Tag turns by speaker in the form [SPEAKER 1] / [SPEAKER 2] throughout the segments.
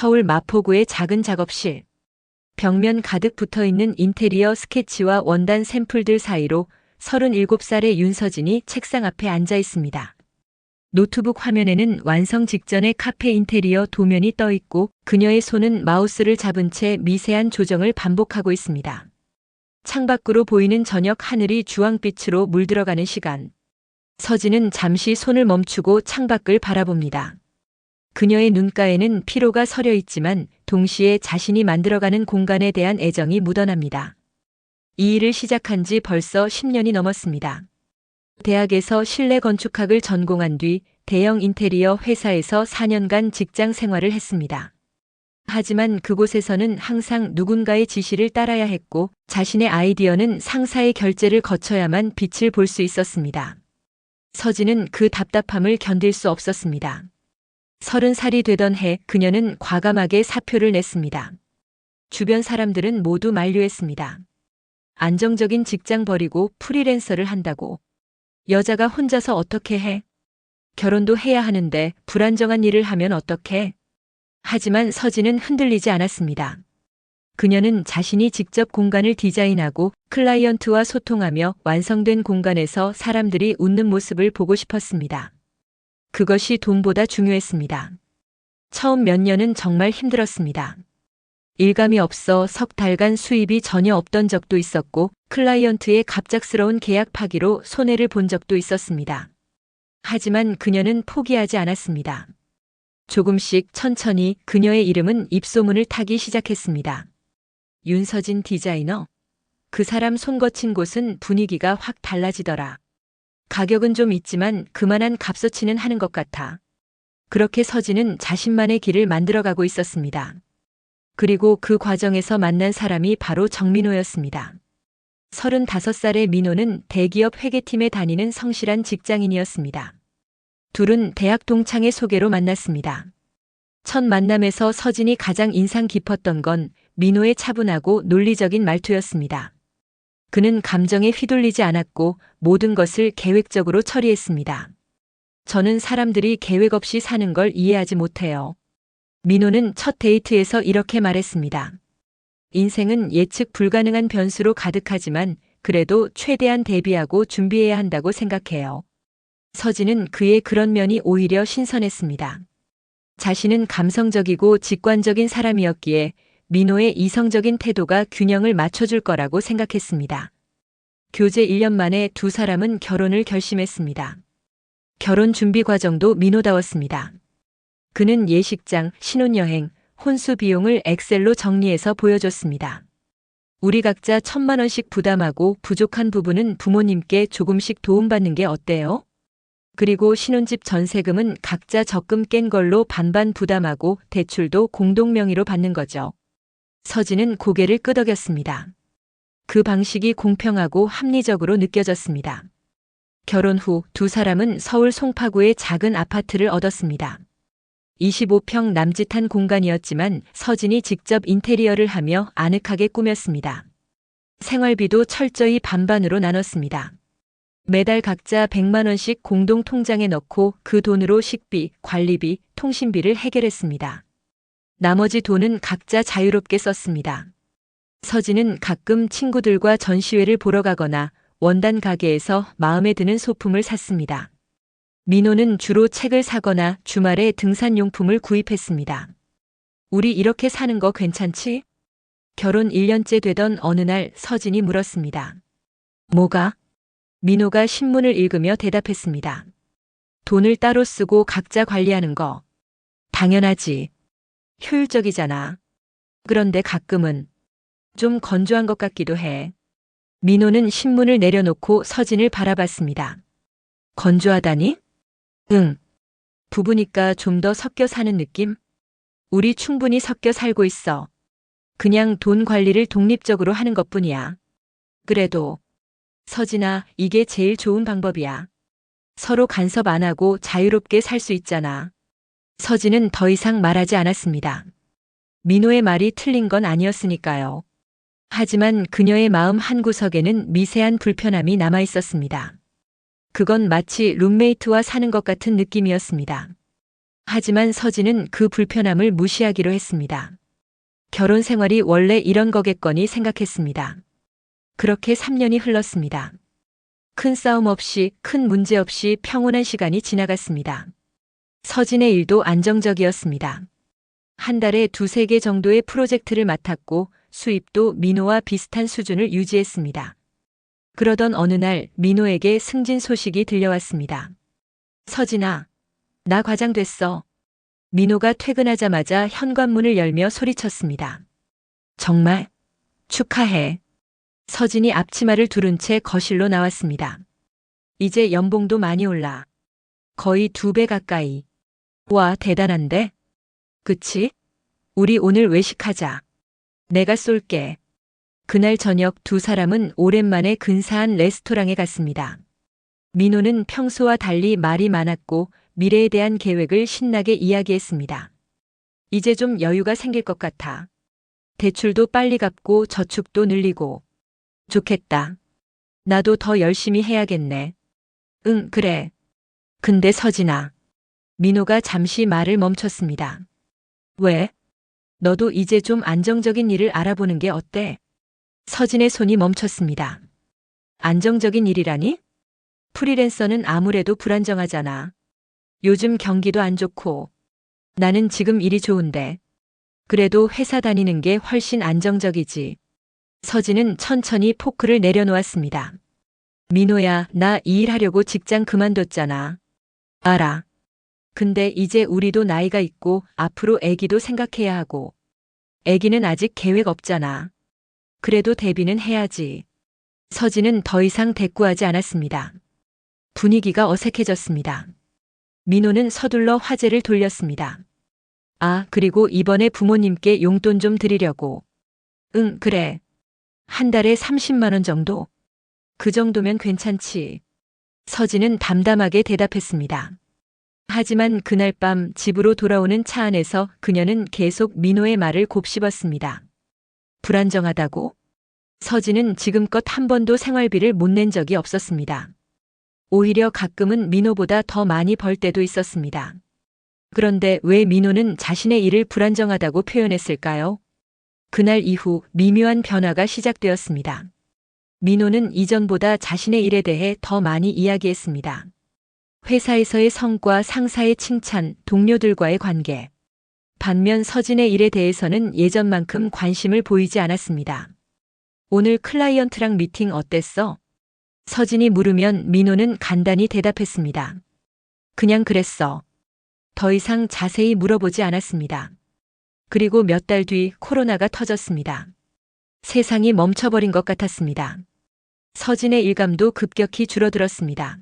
[SPEAKER 1] 서울 마포구의 작은 작업실. 벽면 가득 붙어있는 인테리어 스케치와 원단 샘플들 사이로 37살의 윤서진이 책상 앞에 앉아 있습니다. 노트북 화면에는 완성 직전의 카페 인테리어 도면이 떠 있고 그녀의 손은 마우스를 잡은 채 미세한 조정을 반복하고 있습니다. 창밖으로 보이는 저녁 하늘이 주황빛으로 물들어가는 시간. 서진은 잠시 손을 멈추고 창밖을 바라봅니다. 그녀의 눈가에는 피로가 서려 있지만 동시에 자신이 만들어가는 공간에 대한 애정이 묻어납니다. 이 일을 시작한 지 벌써 10년이 넘었습니다. 대학에서 실내 건축학을 전공한 뒤 대형 인테리어 회사에서 4년간 직장 생활을 했습니다. 하지만 그곳에서는 항상 누군가의 지시를 따라야 했고 자신의 아이디어는 상사의 결재를 거쳐야만 빛을 볼 수 있었습니다. 서진은 그 답답함을 견딜 수 없었습니다. 30살이 되던 해 그녀는 과감하게 사표를 냈습니다. 주변 사람들은 모두 만류했습니다. 안정적인 직장 버리고 프리랜서를 한다고. 여자가 혼자서 어떻게 해? 결혼도 해야 하는데 불안정한 일을 하면 어떡해? 하지만 서진은 흔들리지 않았습니다. 그녀는 자신이 직접 공간을 디자인하고 클라이언트와 소통하며 완성된 공간에서 사람들이 웃는 모습을 보고 싶었습니다. 그것이 돈보다 중요했습니다. 처음 몇 년은 정말 힘들었습니다. 일감이 없어 석 달간 수입이 전혀 없던 적도 있었고 클라이언트의 갑작스러운 계약 파기로 손해를 본 적도 있었습니다. 하지만 그녀는 포기하지 않았습니다. 조금씩 천천히 그녀의 이름은 입소문을 타기 시작했습니다. 윤서진 디자이너. 그 사람 손 거친 곳은 분위기가 확 달라지더라. 가격은 좀 있지만 그만한 값어치는 하는 것 같아. 그렇게 서진은 자신만의 길을 만들어가고 있었습니다. 그리고 그 과정에서 만난 사람이 바로 정민호였습니다. 35살의 민호는 대기업 회계팀에 다니는 성실한 직장인이었습니다. 둘은 대학 동창의 소개로 만났습니다. 첫 만남에서 서진이 가장 인상 깊었던 건 민호의 차분하고 논리적인 말투였습니다. 그는 감정에 휘둘리지 않았고 모든 것을 계획적으로 처리했습니다. 저는 사람들이 계획 없이 사는 걸 이해하지 못해요. 민호는 첫 데이트에서 이렇게 말했습니다. 인생은 예측 불가능한 변수로 가득하지만 그래도 최대한 대비하고 준비해야 한다고 생각해요. 서진은 그의 그런 면이 오히려 신선했습니다. 자신은 감성적이고 직관적인 사람이었기에 민호의 이성적인 태도가 균형을 맞춰줄 거라고 생각했습니다. 교제 1년 만에 두 사람은 결혼을 결심했습니다. 결혼 준비 과정도 민호다웠습니다. 그는 예식장, 신혼여행, 혼수 비용을 엑셀로 정리해서 보여줬습니다. 우리 각자 1,000만 원씩 부담하고 부족한 부분은 부모님께 조금씩 도움받는 게 어때요? 그리고 신혼집 전세금은 각자 적금 깬 걸로 반반 부담하고 대출도 공동 명의로 받는 거죠. 서진은 고개를 끄덕였습니다. 그 방식이 공평하고 합리적으로 느껴졌습니다. 결혼 후 두 사람은 서울 송파구의 작은 아파트를 얻었습니다. 25평 남짓한 공간이었지만 서진이 직접 인테리어를 하며 아늑하게 꾸몄습니다. 생활비도 철저히 반반으로 나눴습니다. 매달 각자 100만 원씩 공동 통장에 넣고 그 돈으로 식비, 관리비, 통신비를 해결했습니다. 나머지 돈은 각자 자유롭게 썼습니다. 서진은 가끔 친구들과 전시회를 보러 가거나 원단 가게에서 마음에 드는 소품을 샀습니다. 민호는 주로 책을 사거나 주말에 등산용품을 구입했습니다. 우리 이렇게 사는 거 괜찮지? 결혼 1년째 되던 어느 날 서진이 물었습니다. 뭐가? 민호가 신문을 읽으며 대답했습니다. 돈을 따로 쓰고 각자 관리하는 거. 당연하지. 효율적이잖아. 그런데 가끔은 좀 건조한 것 같기도 해. 민호는 신문을 내려놓고 서진을 바라봤습니다. 건조하다니? 응. 부부니까 좀 더 섞여 사는 느낌? 우리 충분히 섞여 살고 있어. 그냥 돈 관리를 독립적으로 하는 것뿐이야. 그래도 서진아, 이게 제일 좋은 방법이야. 서로 간섭 안 하고 자유롭게 살 수 있잖아. 서진은 더 이상 말하지 않았습니다. 민호의 말이 틀린 건 아니었으니까요. 하지만 그녀의 마음 한구석에는 미세한 불편함이 남아 있었습니다. 그건 마치 룸메이트와 사는 것 같은 느낌이었습니다. 하지만 서진은 그 불편함을 무시하기로 했습니다. 결혼 생활이 원래 이런 거겠거니 생각했습니다. 그렇게 3년이 흘렀습니다. 큰 싸움 없이, 큰 문제 없이 평온한 시간이 지나갔습니다. 서진의 일도 안정적이었습니다. 한 달에 2~3개 정도의 프로젝트를 맡았고 수입도 민호와 비슷한 수준을 유지했습니다. 그러던 어느 날 민호에게 승진 소식이 들려왔습니다. 서진아, 나 과장됐어. 민호가 퇴근하자마자 현관문을 열며 소리쳤습니다. 정말? 축하해. 서진이 앞치마를 두른 채 거실로 나왔습니다. 이제 연봉도 많이 올라. 거의 2배 가까이. 와, 대단한데? 그치? 우리 오늘 외식하자. 내가 쏠게. 그날 저녁 두 사람은 오랜만에 근사한 레스토랑에 갔습니다. 민호는 평소와 달리 말이 많았고 미래에 대한 계획을 신나게 이야기했습니다. 이제 좀 여유가 생길 것 같아. 대출도 빨리 갚고 저축도 늘리고. 좋겠다. 나도 더 열심히 해야겠네. 응, 그래. 근데 서진아. 민호가 잠시 말을 멈췄습니다. 왜? 너도 이제 좀 안정적인 일을 알아보는 게 어때? 서진의 손이 멈췄습니다. 안정적인 일이라니? 프리랜서는 아무래도 불안정하잖아. 요즘 경기도 안 좋고. 나는 지금 일이 좋은데. 그래도 회사 다니는 게 훨씬 안정적이지. 서진은 천천히 포크를 내려놓았습니다. 민호야, 나 이 일 하려고 직장 그만뒀잖아. 알아. 근데 이제 우리도 나이가 있고 앞으로 애기도 생각해야 하고. 애기는 아직 계획 없잖아. 그래도 대비는 해야지. 서진은 더 이상 대꾸하지 않았습니다. 분위기가 어색해졌습니다. 민호는 서둘러 화제를 돌렸습니다. 아, 그리고 이번에 부모님께 용돈 좀 드리려고. 응, 그래. 한 달에 30만 원 정도? 그 정도면 괜찮지. 서진은 담담하게 대답했습니다. 하지만 그날 밤 집으로 돌아오는 차 안에서 그녀는 계속 민호의 말을 곱씹었습니다. 불안정하다고? 서진은 지금껏 한 번도 생활비를 못 낸 적이 없었습니다. 오히려 가끔은 민호보다 더 많이 벌 때도 있었습니다. 그런데 왜 민호는 자신의 일을 불안정하다고 표현했을까요? 그날 이후 미묘한 변화가 시작되었습니다. 민호는 이전보다 자신의 일에 대해 더 많이 이야기했습니다. 회사에서의 성과, 상사의 칭찬, 동료들과의 관계. 반면 서진의 일에 대해서는 예전만큼 관심을 보이지 않았습니다. 오늘 클라이언트랑 미팅 어땠어? 서진이 물으면 민호는 간단히 대답했습니다. 그냥 그랬어. 더 이상 자세히 물어보지 않았습니다. 그리고 몇 달 뒤 코로나가 터졌습니다. 세상이 멈춰버린 것 같았습니다. 서진의 일감도 급격히 줄어들었습니다.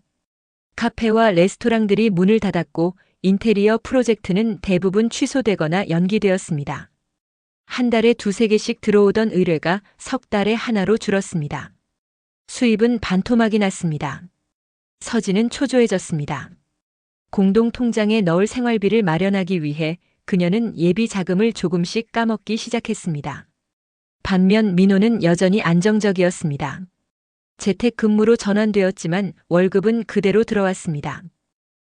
[SPEAKER 1] 카페와 레스토랑들이 문을 닫았고 인테리어 프로젝트는 대부분 취소되거나 연기되었습니다. 한 달에 2~3개씩 들어오던 의뢰가 석 달에 하나로 줄었습니다. 수입은 반토막이 났습니다. 서진은 초조해졌습니다. 공동 통장에 넣을 생활비를 마련하기 위해 그녀는 예비 자금을 조금씩 까먹기 시작했습니다. 반면 민호는 여전히 안정적이었습니다. 재택근무로 전환되었지만 월급은 그대로 들어왔습니다.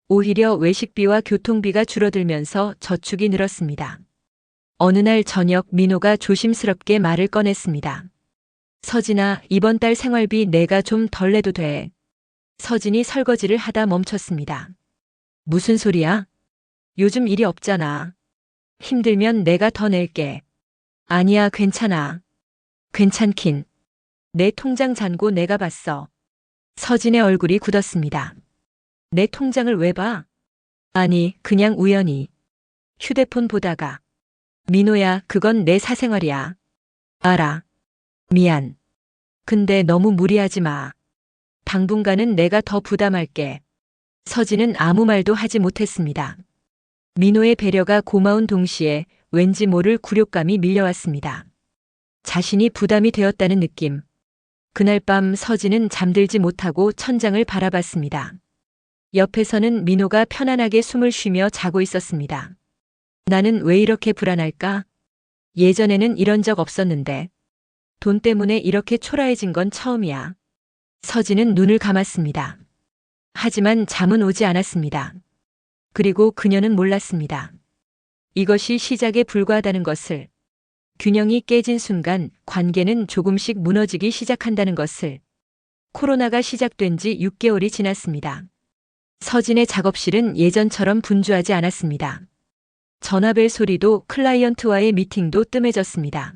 [SPEAKER 1] 오히려 외식비와 교통비가 줄어들면서 저축이 늘었습니다. 어느 날 저녁 민호가 조심스럽게 말을 꺼냈습니다. 서진아, 이번 달 생활비 내가 좀 덜 내도 돼. 서진이 설거지를 하다 멈췄습니다. 무슨 소리야? 요즘 일이 없잖아. 힘들면 내가 더 낼게. 아니야, 괜찮아. 괜찮긴. 내 통장 잔고 내가 봤어. 서진의 얼굴이 굳었습니다. 내 통장을 왜 봐? 아니, 그냥 우연히. 휴대폰 보다가. 민호야, 그건 내 사생활이야. 알아. 미안. 근데 너무 무리하지 마. 당분간은 내가 더 부담할게. 서진은 아무 말도 하지 못했습니다. 민호의 배려가 고마운 동시에 왠지 모를 굴욕감이 밀려왔습니다. 자신이 부담이 되었다는 느낌. 그날 밤 서진은 잠들지 못하고 천장을 바라봤습니다. 옆에서는 민호가 편안하게 숨을 쉬며 자고 있었습니다. 나는 왜 이렇게 불안할까? 예전에는 이런 적 없었는데. 돈 때문에 이렇게 초라해진 건 처음이야. 서진은 눈을 감았습니다. 하지만 잠은 오지 않았습니다. 그리고 그녀는 몰랐습니다. 이것이 시작에 불과하다는 것을, 균형이 깨진 순간 관계는 조금씩 무너지기 시작한다는 것을. 코로나가 시작된 지 6개월이 지났습니다. 서진의 작업실은 예전처럼 분주하지 않았습니다. 전화벨 소리도 클라이언트와의 미팅도 뜸해졌습니다.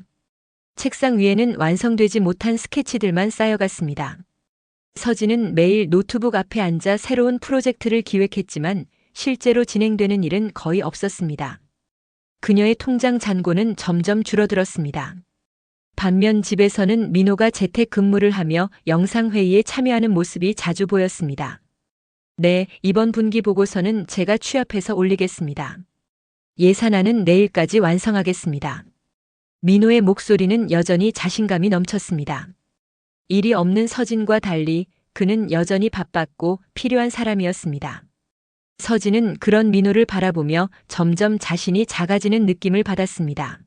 [SPEAKER 1] 책상 위에는 완성되지 못한 스케치들만 쌓여갔습니다. 서진은 매일 노트북 앞에 앉아 새로운 프로젝트를 기획했지만 실제로 진행되는 일은 거의 없었습니다. 그녀의 통장 잔고는 점점 줄어들었습니다. 반면 집에서는 민호가 재택 근무를 하며 영상회의에 참여하는 모습이 자주 보였습니다. 네, 이번 분기 보고서는 제가 취합해서 올리겠습니다. 예산안은 내일까지 완성하겠습니다. 민호의 목소리는 여전히 자신감이 넘쳤습니다. 일이 없는 서진과 달리 그는 여전히 바빴고 필요한 사람이었습니다. 서진은 그런 민호를 바라보며 점점 자신이 작아지는 느낌을 받았습니다.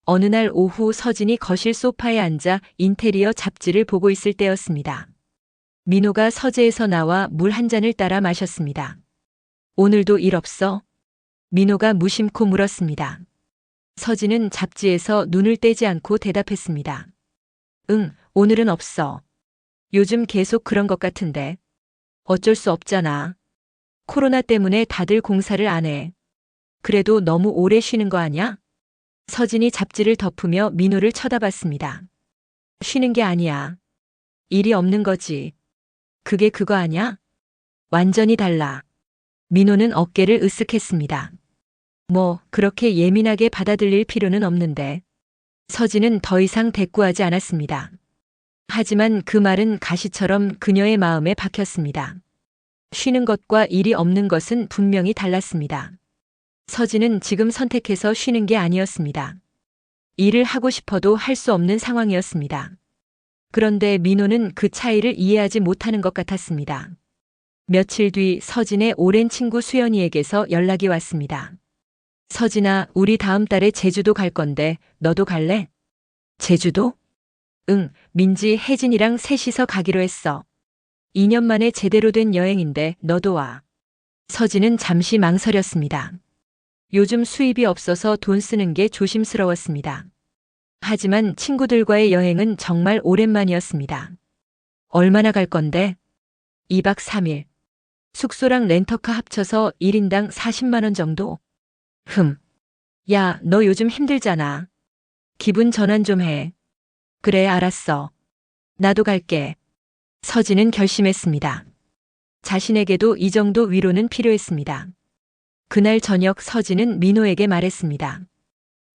[SPEAKER 1] 어느 날 오후 서진이 거실 소파에 앉아 인테리어 잡지를 보고 있을 때였습니다. 민호가 서재에서 나와 물 한 잔을 따라 마셨습니다. 오늘도 일 없어? 민호가 무심코 물었습니다. 서진은 잡지에서 눈을 떼지 않고 대답했습니다. 응, 오늘은 없어. 요즘 계속 그런 것 같은데. 어쩔 수 없잖아. 코로나 때문에 다들 공사를 안 해. 그래도 너무 오래 쉬는 거 아냐? 서진이 잡지를 덮으며 민호를 쳐다봤습니다. 쉬는 게 아니야. 일이 없는 거지. 그게 그거 아냐? 완전히 달라. 민호는 어깨를 으쓱했습니다. 뭐 그렇게 예민하게 받아들일 필요는 없는데. 서진은 더 이상 대꾸하지 않았습니다. 하지만 그 말은 가시처럼 그녀의 마음에 박혔습니다. 쉬는 것과 일이 없는 것은 분명히 달랐습니다. 서진은 지금 선택해서 쉬는 게 아니었습니다. 일을 하고 싶어도 할 수 없는 상황이었습니다. 그런데 민호는 그 차이를 이해하지 못하는 것 같았습니다. 며칠 뒤 서진의 오랜 친구 수연이에게서 연락이 왔습니다. 서진아, 우리 다음 달에 제주도 갈 건데 너도 갈래? 제주도? 응, 민지, 혜진이랑 셋이서 가기로 했어. 2년 만에 제대로 된 여행인데 너도 와. 서진은 잠시 망설였습니다. 요즘 수입이 없어서 돈 쓰는 게 조심스러웠습니다. 하지만 친구들과의 여행은 정말 오랜만이었습니다. 얼마나 갈 건데? 2박 3일. 숙소랑 렌터카 합쳐서 1인당 40만 원 정도? 야, 너 요즘 힘들잖아. 기분 전환 좀 해. 그래, 알았어. 나도 갈게. 서진은 결심했습니다. 자신에게도 이 정도 위로는 필요했습니다. 그날 저녁 서진은 민호에게 말했습니다.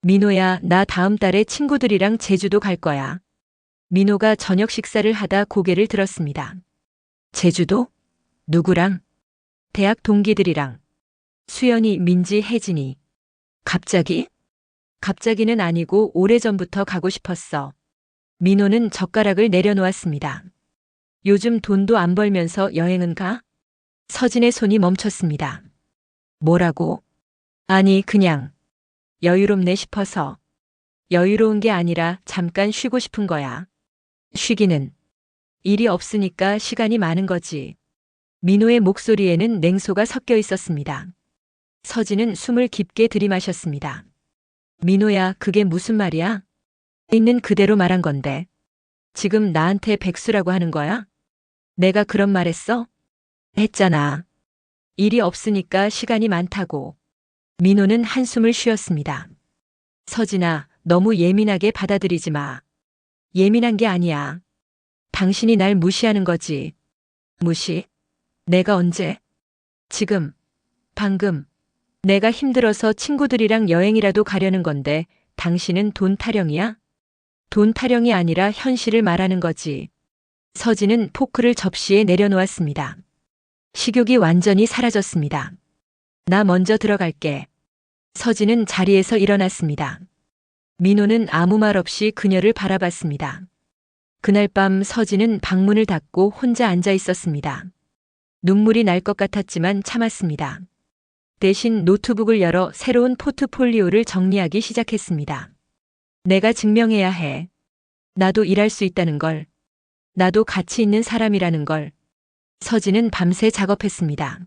[SPEAKER 1] 민호야, 나 다음 달에 친구들이랑 제주도 갈 거야. 민호가 저녁 식사를 하다 고개를 들었습니다. 제주도? 누구랑? 대학 동기들이랑. 수연이, 민지, 혜진이. 갑자기? 갑자기는 아니고 오래전부터 가고 싶었어. 민호는 젓가락을 내려놓았습니다. 요즘 돈도 안 벌면서 여행은 가? 서진의 손이 멈췄습니다. 뭐라고? 아니, 그냥 여유롭네 싶어서. 여유로운 게 아니라 잠깐 쉬고 싶은 거야. 쉬기는 일이 없으니까 시간이 많은 거지. 민호의 목소리에는 냉소가 섞여 있었습니다. 서진은 숨을 깊게 들이마셨습니다. 민호야, 그게 무슨 말이야? 있는 그대로 말한 건데. 지금 나한테 백수라고 하는 거야? 내가 그런 말 했어? 했잖아. 일이 없으니까 시간이 많다고. 민호는 한숨을 쉬었습니다. 서진아, 너무 예민하게 받아들이지 마. 예민한 게 아니야. 당신이 날 무시하는 거지. 무시? 내가 언제? 지금. 방금. 내가 힘들어서 친구들이랑 여행이라도 가려는 건데 당신은 돈 타령이야? 돈 타령이 아니라 현실을 말하는 거지. 서진은 포크를 접시에 내려놓았습니다. 식욕이 완전히 사라졌습니다. 나 먼저 들어갈게. 서진은 자리에서 일어났습니다. 민호는 아무 말 없이 그녀를 바라봤습니다. 그날 밤 서진은 방문을 닫고 혼자 앉아 있었습니다. 눈물이 날 것 같았지만 참았습니다. 대신 노트북을 열어 새로운 포트폴리오를 정리하기 시작했습니다. 내가 증명해야 해. 나도 일할 수 있다는 걸. 나도 가치 있는 사람이라는 걸. 서진은 밤새 작업했습니다.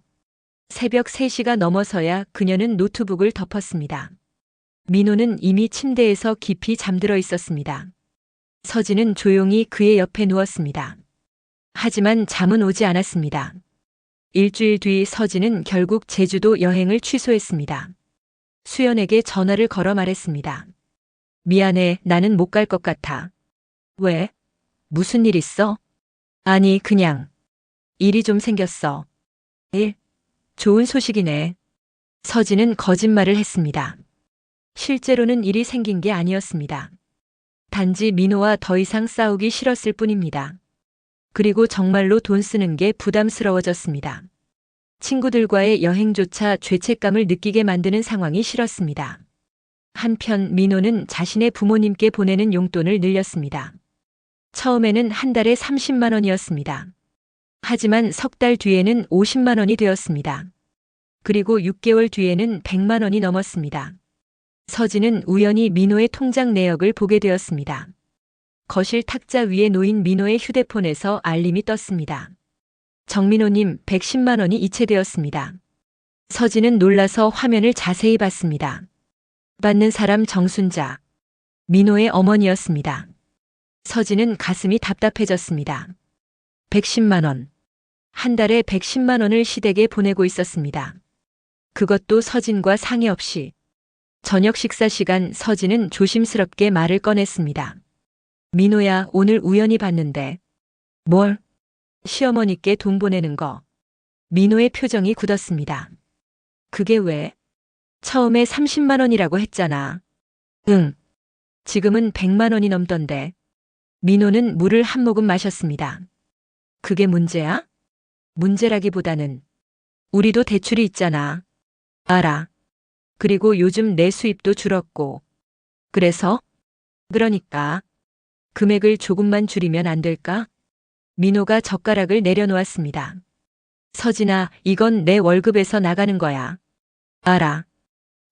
[SPEAKER 1] 새벽 3시가 넘어서야 그녀는 노트북을 덮었습니다. 민호는 이미 침대에서 깊이 잠들어 있었습니다. 서진은 조용히 그의 옆에 누웠습니다. 하지만 잠은 오지 않았습니다. 일주일 뒤 서진은 결국 제주도 여행을 취소했습니다. 수연에게 전화를 걸어 말했습니다. 미안해, 나는 못 갈 것 같아. 왜? 무슨 일 있어? 아니, 그냥. 일이 좀 생겼어. 일? 좋은 소식이네. 서진은 거짓말을 했습니다. 실제로는 일이 생긴 게 아니었습니다. 단지 민호와 더 이상 싸우기 싫었을 뿐입니다. 그리고 정말로 돈 쓰는 게 부담스러워졌습니다. 친구들과의 여행조차 죄책감을 느끼게 만드는 상황이 싫었습니다. 한편 민호는 자신의 부모님께 보내는 용돈을 늘렸습니다. 처음에는 한 달에 30만 원이었습니다. 하지만 석 달 뒤에는 50만 원이 되었습니다. 그리고 6개월 뒤에는 100만 원이 넘었습니다. 서진은 우연히 민호의 통장 내역을 보게 되었습니다. 거실 탁자 위에 놓인 민호의 휴대폰에서 알림이 떴습니다. 정민호님 110만 원이 이체되었습니다. 서진은 놀라서 화면을 자세히 봤습니다. 받는 사람 정순자. 민호의 어머니였습니다. 서진은 가슴이 답답해졌습니다. 110만 원. 한 달에 110만 원을 시댁에 보내고 있었습니다. 그것도 서진과 상의 없이. 저녁 식사 시간 서진은 조심스럽게 말을 꺼냈습니다. 민호야, 오늘 우연히 봤는데. 뭘? 시어머니께 돈 보내는 거. 민호의 표정이 굳었습니다. 그게 왜? 처음에 30만 원이라고 했잖아. 응. 지금은 100만 원이 넘던데. 민호는 물을 한 모금 마셨습니다. 그게 문제야? 문제라기보다는 우리도 대출이 있잖아. 알아. 그리고 요즘 내 수입도 줄었고. 그래서? 그러니까. 금액을 조금만 줄이면 안 될까? 민호가 젓가락을 내려놓았습니다. 서진아, 이건 내 월급에서 나가는 거야. 알아.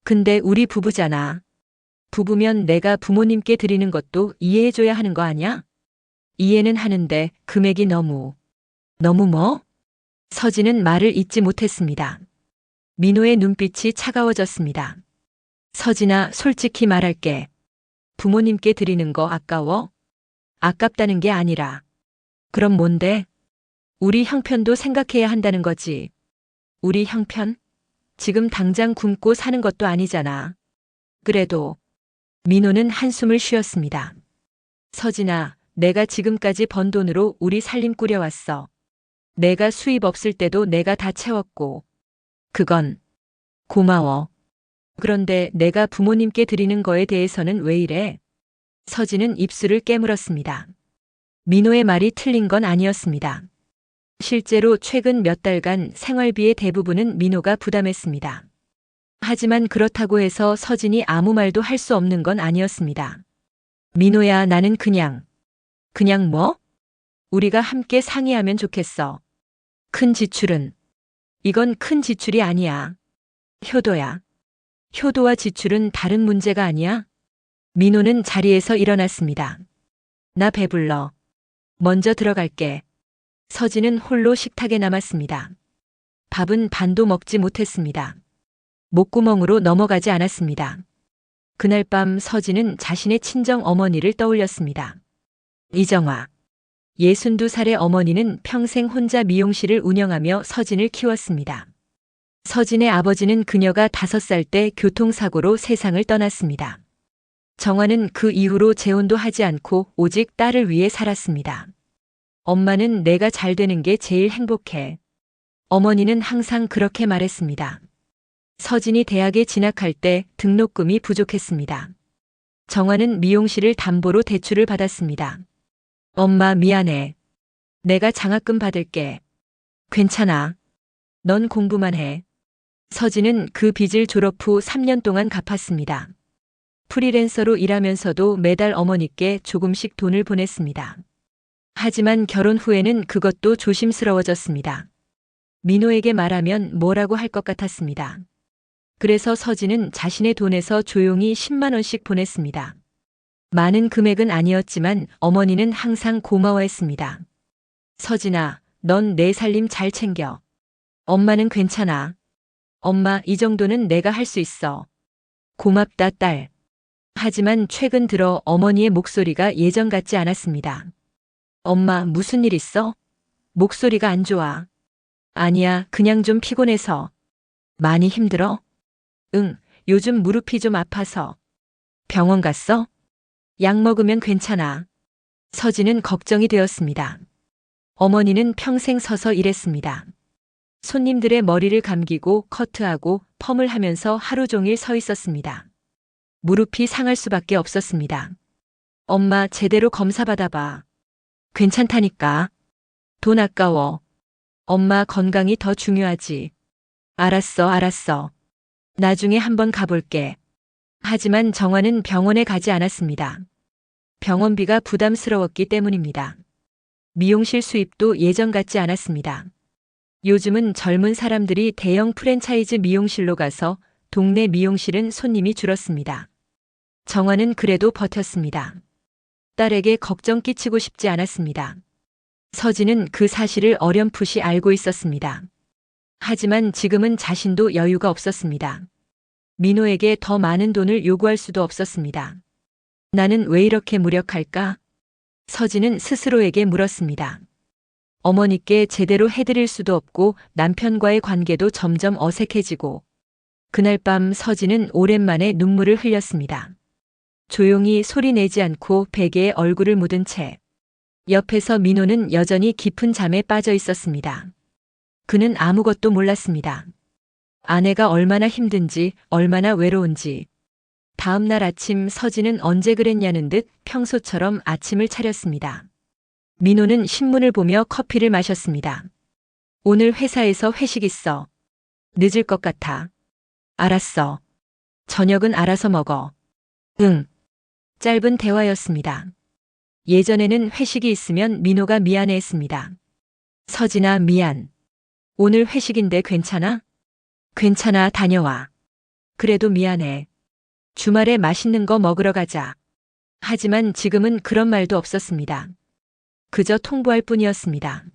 [SPEAKER 1] 근데 우리 부부잖아. 부부면 내가 부모님께 드리는 것도 이해해줘야 하는 거 아냐? 이해는 하는데 금액이 너무 뭐? 서진은 말을 잇지 못했습니다. 민호의 눈빛이 차가워졌습니다. 서진아, 솔직히 말할게. 부모님께 드리는 거 아까워? 아깝다는 게 아니라. 그럼 뭔데? 우리 형편도 생각해야 한다는 거지. 우리 형편? 지금 당장 굶고 사는 것도 아니잖아. 그래도. 민호는 한숨을 쉬었습니다. 서진아, 내가 지금까지 번 돈으로 우리 살림 꾸려왔어. 내가 수입 없을 때도 내가 다 채웠고. 그건 고마워. 그런데 내가 부모님께 드리는 거에 대해서는 왜 이래? 서진은 입술을 깨물었습니다. 민호의 말이 틀린 건 아니었습니다. 실제로 최근 몇 달간 생활비의 대부분은 민호가 부담했습니다. 하지만 그렇다고 해서 서진이 아무 말도 할 수 없는 건 아니었습니다. 민호야, 나는 그냥 뭐? 우리가 함께 상의하면 좋겠어. 큰 지출은? 이건 큰 지출이 아니야. 효도야. 효도와 지출은 다른 문제가 아니야? 민호는 자리에서 일어났습니다. 나 배불러. 먼저 들어갈게. 서진은 홀로 식탁에 남았습니다. 밥은 반도 먹지 못했습니다. 목구멍으로 넘어가지 않았습니다. 그날 밤 서진은 자신의 친정 어머니를 떠올렸습니다. 이정화. 62살의 어머니는 평생 혼자 미용실을 운영하며 서진을 키웠습니다. 서진의 아버지는 그녀가 5살 때 교통사고로 세상을 떠났습니다. 정화는 그 이후로 재혼도 하지 않고 오직 딸을 위해 살았습니다. 엄마는 내가 잘 되는 게 제일 행복해. 어머니는 항상 그렇게 말했습니다. 서진이 대학에 진학할 때 등록금이 부족했습니다. 정화는 미용실을 담보로 대출을 받았습니다. 엄마, 미안해. 내가 장학금 받을게. 괜찮아. 넌 공부만 해. 서진은 그 빚을 졸업 후 3년 동안 갚았습니다. 프리랜서로 일하면서도 매달 어머니께 조금씩 돈을 보냈습니다. 하지만 결혼 후에는 그것도 조심스러워졌습니다. 민호에게 말하면 뭐라고 할 것 같았습니다. 그래서 서진은 자신의 돈에서 조용히 10만 원씩 보냈습니다. 많은 금액은 아니었지만 어머니는 항상 고마워했습니다. 서진아, 넌 내 살림 잘 챙겨. 엄마는 괜찮아. 엄마, 이 정도는 내가 할 수 있어. 고맙다, 딸. 하지만 최근 들어 어머니의 목소리가 예전 같지 않았습니다. 엄마, 무슨 일 있어? 목소리가 안 좋아. 아니야, 그냥 좀 피곤해서. 많이 힘들어? 응, 요즘 무릎이 좀 아파서. 병원 갔어? 약 먹으면 괜찮아. 서진은 걱정이 되었습니다. 어머니는 평생 서서 일했습니다. 손님들의 머리를 감기고 커트하고 펌을 하면서 하루 종일 서 있었습니다. 무릎이 상할 수밖에 없었습니다. 엄마, 제대로 검사 받아봐. 괜찮다니까. 돈 아까워. 엄마 건강이 더 중요하지. 알았어, 알았어. 나중에 한번 가볼게. 하지만 정화는 병원에 가지 않았습니다. 병원비가 부담스러웠기 때문입니다. 미용실 수입도 예전 같지 않았습니다. 요즘은 젊은 사람들이 대형 프랜차이즈 미용실로 가서 동네 미용실은 손님이 줄었습니다. 정화는 그래도 버텼습니다. 딸에게 걱정 끼치고 싶지 않았습니다. 서진은 그 사실을 어렴풋이 알고 있었습니다. 하지만 지금은 자신도 여유가 없었습니다. 민호에게 더 많은 돈을 요구할 수도 없었습니다. 나는 왜 이렇게 무력할까? 서진은 스스로에게 물었습니다. 어머니께 제대로 해드릴 수도 없고 남편과의 관계도 점점 어색해지고 그날 밤 서진은 오랜만에 눈물을 흘렸습니다. 조용히 소리 내지 않고 베개에 얼굴을 묻은 채 옆에서 민호는 여전히 깊은 잠에 빠져 있었습니다. 그는 아무것도 몰랐습니다. 아내가 얼마나 힘든지, 얼마나 외로운지. 다음 날 아침 서진은 언제 그랬냐는 듯 평소처럼 아침을 차렸습니다. 민호는 신문을 보며 커피를 마셨습니다. 오늘 회사에서 회식 있어. 늦을 것 같아. 알았어. 저녁은 알아서 먹어. 응. 짧은 대화였습니다. 예전에는 회식이 있으면 민호가 미안해했습니다. 서진아, 미안. 오늘 회식인데 괜찮아? 괜찮아, 다녀와. 그래도 미안해. 주말에 맛있는 거 먹으러 가자. 하지만 지금은 그런 말도 없었습니다. 그저 통보할 뿐이었습니다.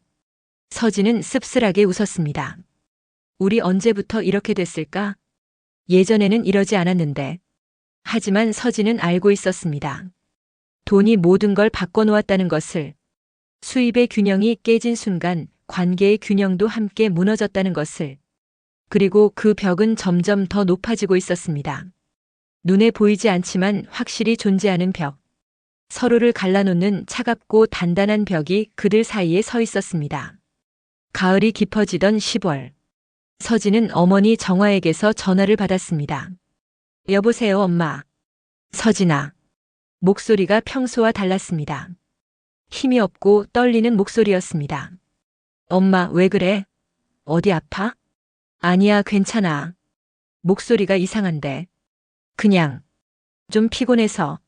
[SPEAKER 1] 서진은 씁쓸하게 웃었습니다. 우리 언제부터 이렇게 됐을까? 예전에는 이러지 않았는데. 하지만 서진은 알고 있었습니다. 돈이 모든 걸 바꿔놓았다는 것을. 수입의 균형이 깨진 순간 관계의 균형도 함께 무너졌다는 것을. 그리고 그 벽은 점점 더 높아지고 있었습니다. 눈에 보이지 않지만 확실히 존재하는 벽. 서로를 갈라놓는 차갑고 단단한 벽이 그들 사이에 서 있었습니다. 가을이 깊어지던 10월. 서진은 어머니 정화에게서 전화를 받았습니다. 여보세요, 엄마. 서진아. 목소리가 평소와 달랐습니다. 힘이 없고 떨리는 목소리였습니다. 엄마, 왜 그래? 어디 아파? 아니야, 괜찮아. 목소리가 이상한데. 그냥 좀 피곤해서.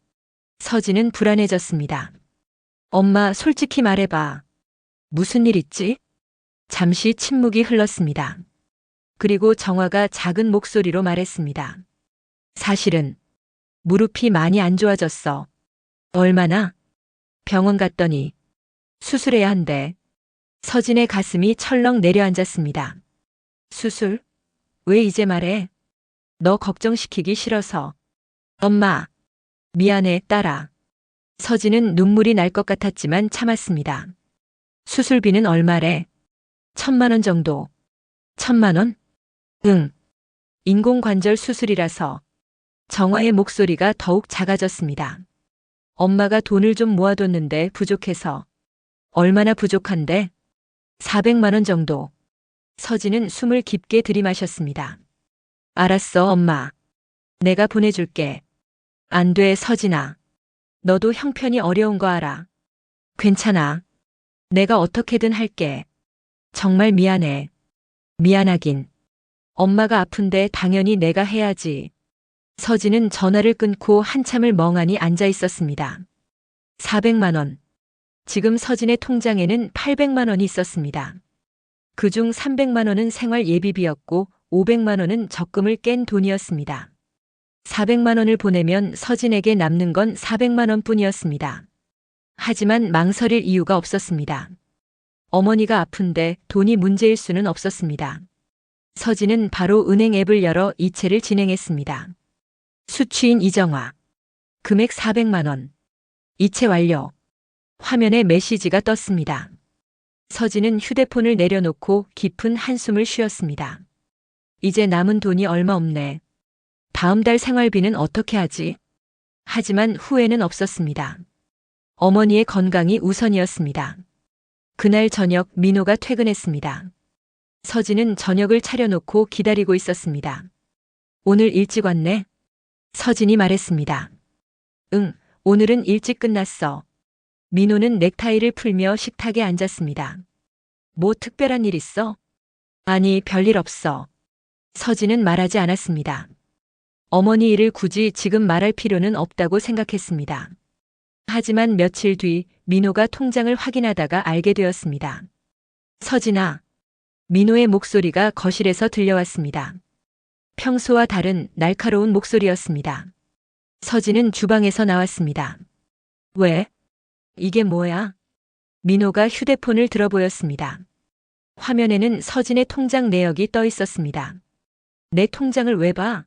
[SPEAKER 1] 서진은 불안해졌습니다. 엄마, 솔직히 말해봐. 무슨 일 있지? 잠시 침묵이 흘렀습니다. 그리고 정화가 작은 목소리로 말했습니다. 사실은 무릎이 많이 안 좋아졌어. 얼마나? 병원 갔더니 수술해야 한대. 서진의 가슴이 철렁 내려앉았습니다. 수술? 왜 이제 말해? 너 걱정시키기 싫어서. 엄마. 미안해, 딸아. 서진은 눈물이 날 것 같았지만 참았습니다. 수술비는 얼마래? 1,000만 원 정도. 1,000만 원? 응. 인공관절 수술이라서. 정화의 목소리가 더욱 작아졌습니다. 엄마가 돈을 좀 모아뒀는데 부족해서. 얼마나 부족한데? 400만 원 정도. 서진은 숨을 깊게 들이마셨습니다. 알았어, 엄마. 내가 보내줄게. 안 돼, 서진아. 너도 형편이 어려운 거 알아. 괜찮아. 내가 어떻게든 할게. 정말 미안해. 미안하긴. 엄마가 아픈데 당연히 내가 해야지. 서진은 전화를 끊고 한참을 멍하니 앉아 있었습니다. 400만 원. 지금 서진의 통장에는 800만 원이 있었습니다. 그중 300만 원은 생활 예비비였고 500만 원은 적금을 깬 돈이었습니다. 400만 원을 보내면 서진에게 남는 건 400만 원뿐이었습니다. 하지만 망설일 이유가 없었습니다. 어머니가 아픈데 돈이 문제일 수는 없었습니다. 서진은 바로 은행 앱을 열어 이체를 진행했습니다. 수취인 이정화. 금액 400만 원. 이체 완료. 화면에 메시지가 떴습니다. 서진은 휴대폰을 내려놓고 깊은 한숨을 쉬었습니다. 이제 남은 돈이 얼마 없네. 다음 달 생활비는 어떻게 하지? 하지만 후회는 없었습니다. 어머니의 건강이 우선이었습니다. 그날 저녁 민호가 퇴근했습니다. 서진은 저녁을 차려놓고 기다리고 있었습니다. 오늘 일찍 왔네? 서진이 말했습니다. 응, 오늘은 일찍 끝났어. 민호는 넥타이를 풀며 식탁에 앉았습니다. 뭐 특별한 일 있어? 아니, 별일 없어. 서진은 말하지 않았습니다. 어머니 일을 굳이 지금 말할 필요는 없다고 생각했습니다. 하지만 며칠 뒤 민호가 통장을 확인하다가 알게 되었습니다. 서진아. 민호의 목소리가 거실에서 들려왔습니다. 평소와 다른 날카로운 목소리였습니다. 서진은 주방에서 나왔습니다. 왜? 이게 뭐야? 민호가 휴대폰을 들어 보였습니다. 화면에는 서진의 통장 내역이 떠 있었습니다. 내 통장을 왜 봐?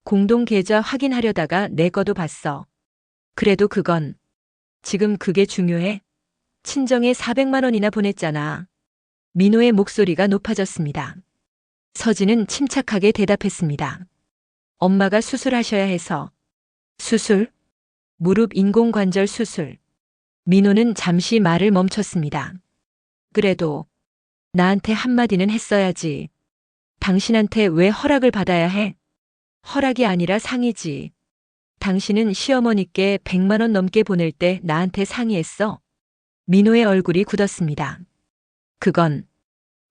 [SPEAKER 1] 공동 계좌 확인하려다가 내 거도 봤어. 그래도 그건 지금 그게 중요해? 친정에 400만 원이나 보냈잖아. 민호의 목소리가 높아졌습니다. 서진은 침착하게 대답했습니다. 엄마가 수술하셔야 해서. 수술? 무릎 인공관절 수술. 민호는 잠시 말을 멈췄습니다. 그래도 나한테 한마디는 했어야지. 당신한테 왜 허락을 받아야 해? 허락이 아니라 상의지. 당신은 시어머니께 100만 원 넘게 보낼 때 나한테 상의했어. 민호의 얼굴이 굳었습니다. 그건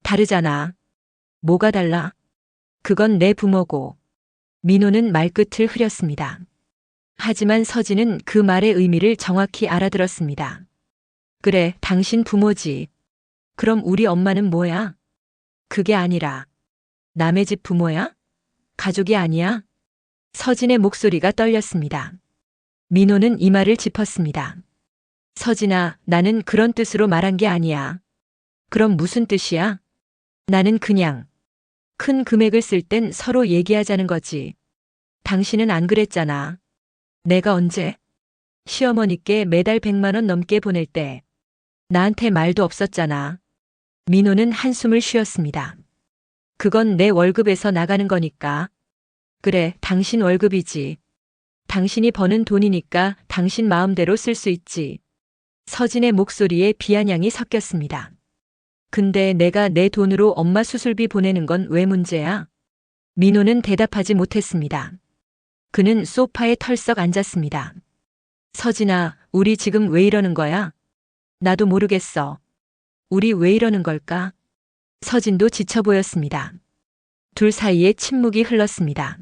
[SPEAKER 1] 다르잖아. 뭐가 달라? 그건 내 부모고. 민호는 말끝을 흐렸습니다. 하지만 서진은 그 말의 의미를 정확히 알아들었습니다. 그래, 당신 부모지. 그럼 우리 엄마는 뭐야? 그게 아니라 남의 집 부모야? 가족이 아니야? 서진의 목소리가 떨렸습니다. 민호는 이마를 짚었습니다. 서진아, 나는 그런 뜻으로 말한 게 아니야. 그럼 무슨 뜻이야? 나는 그냥 큰 금액을 쓸 땐 서로 얘기하자는 거지. 당신은 안 그랬잖아. 내가 언제? 시어머니께 매달 100만 원 넘게 보낼 때 나한테 말도 없었잖아. 민호는 한숨을 쉬었습니다. 그건 내 월급에서 나가는 거니까. 그래, 당신 월급이지. 당신이 버는 돈이니까 당신 마음대로 쓸 수 있지. 서진의 목소리에 비아냥이 섞였습니다. 근데 내가 내 돈으로 엄마 수술비 보내는 건 왜 문제야? 민호는 대답하지 못했습니다. 그는 소파에 털썩 앉았습니다. 서진아, 우리 지금 왜 이러는 거야? 나도 모르겠어. 우리 왜 이러는 걸까? 서진도 지쳐 보였습니다. 둘 사이에 침묵이 흘렀습니다.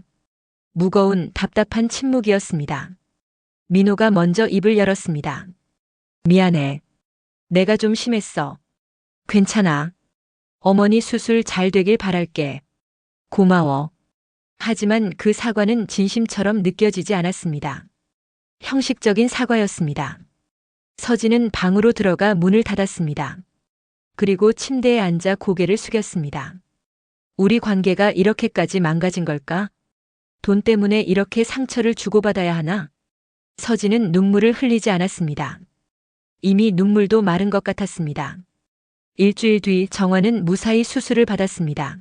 [SPEAKER 1] 무거운 답답한 침묵이었습니다. 민호가 먼저 입을 열었습니다. 미안해. 내가 좀 심했어. 괜찮아. 어머니 수술 잘 되길 바랄게. 고마워. 하지만 그 사과는 진심처럼 느껴지지 않았습니다. 형식적인 사과였습니다. 서진은 방으로 들어가 문을 닫았습니다. 그리고 침대에 앉아 고개를 숙였습니다. 우리 관계가 이렇게까지 망가진 걸까? 돈 때문에 이렇게 상처를 주고받아야 하나? 서진은 눈물을 흘리지 않았습니다. 이미 눈물도 마른 것 같았습니다. 일주일 뒤 정화는 무사히 수술을 받았습니다.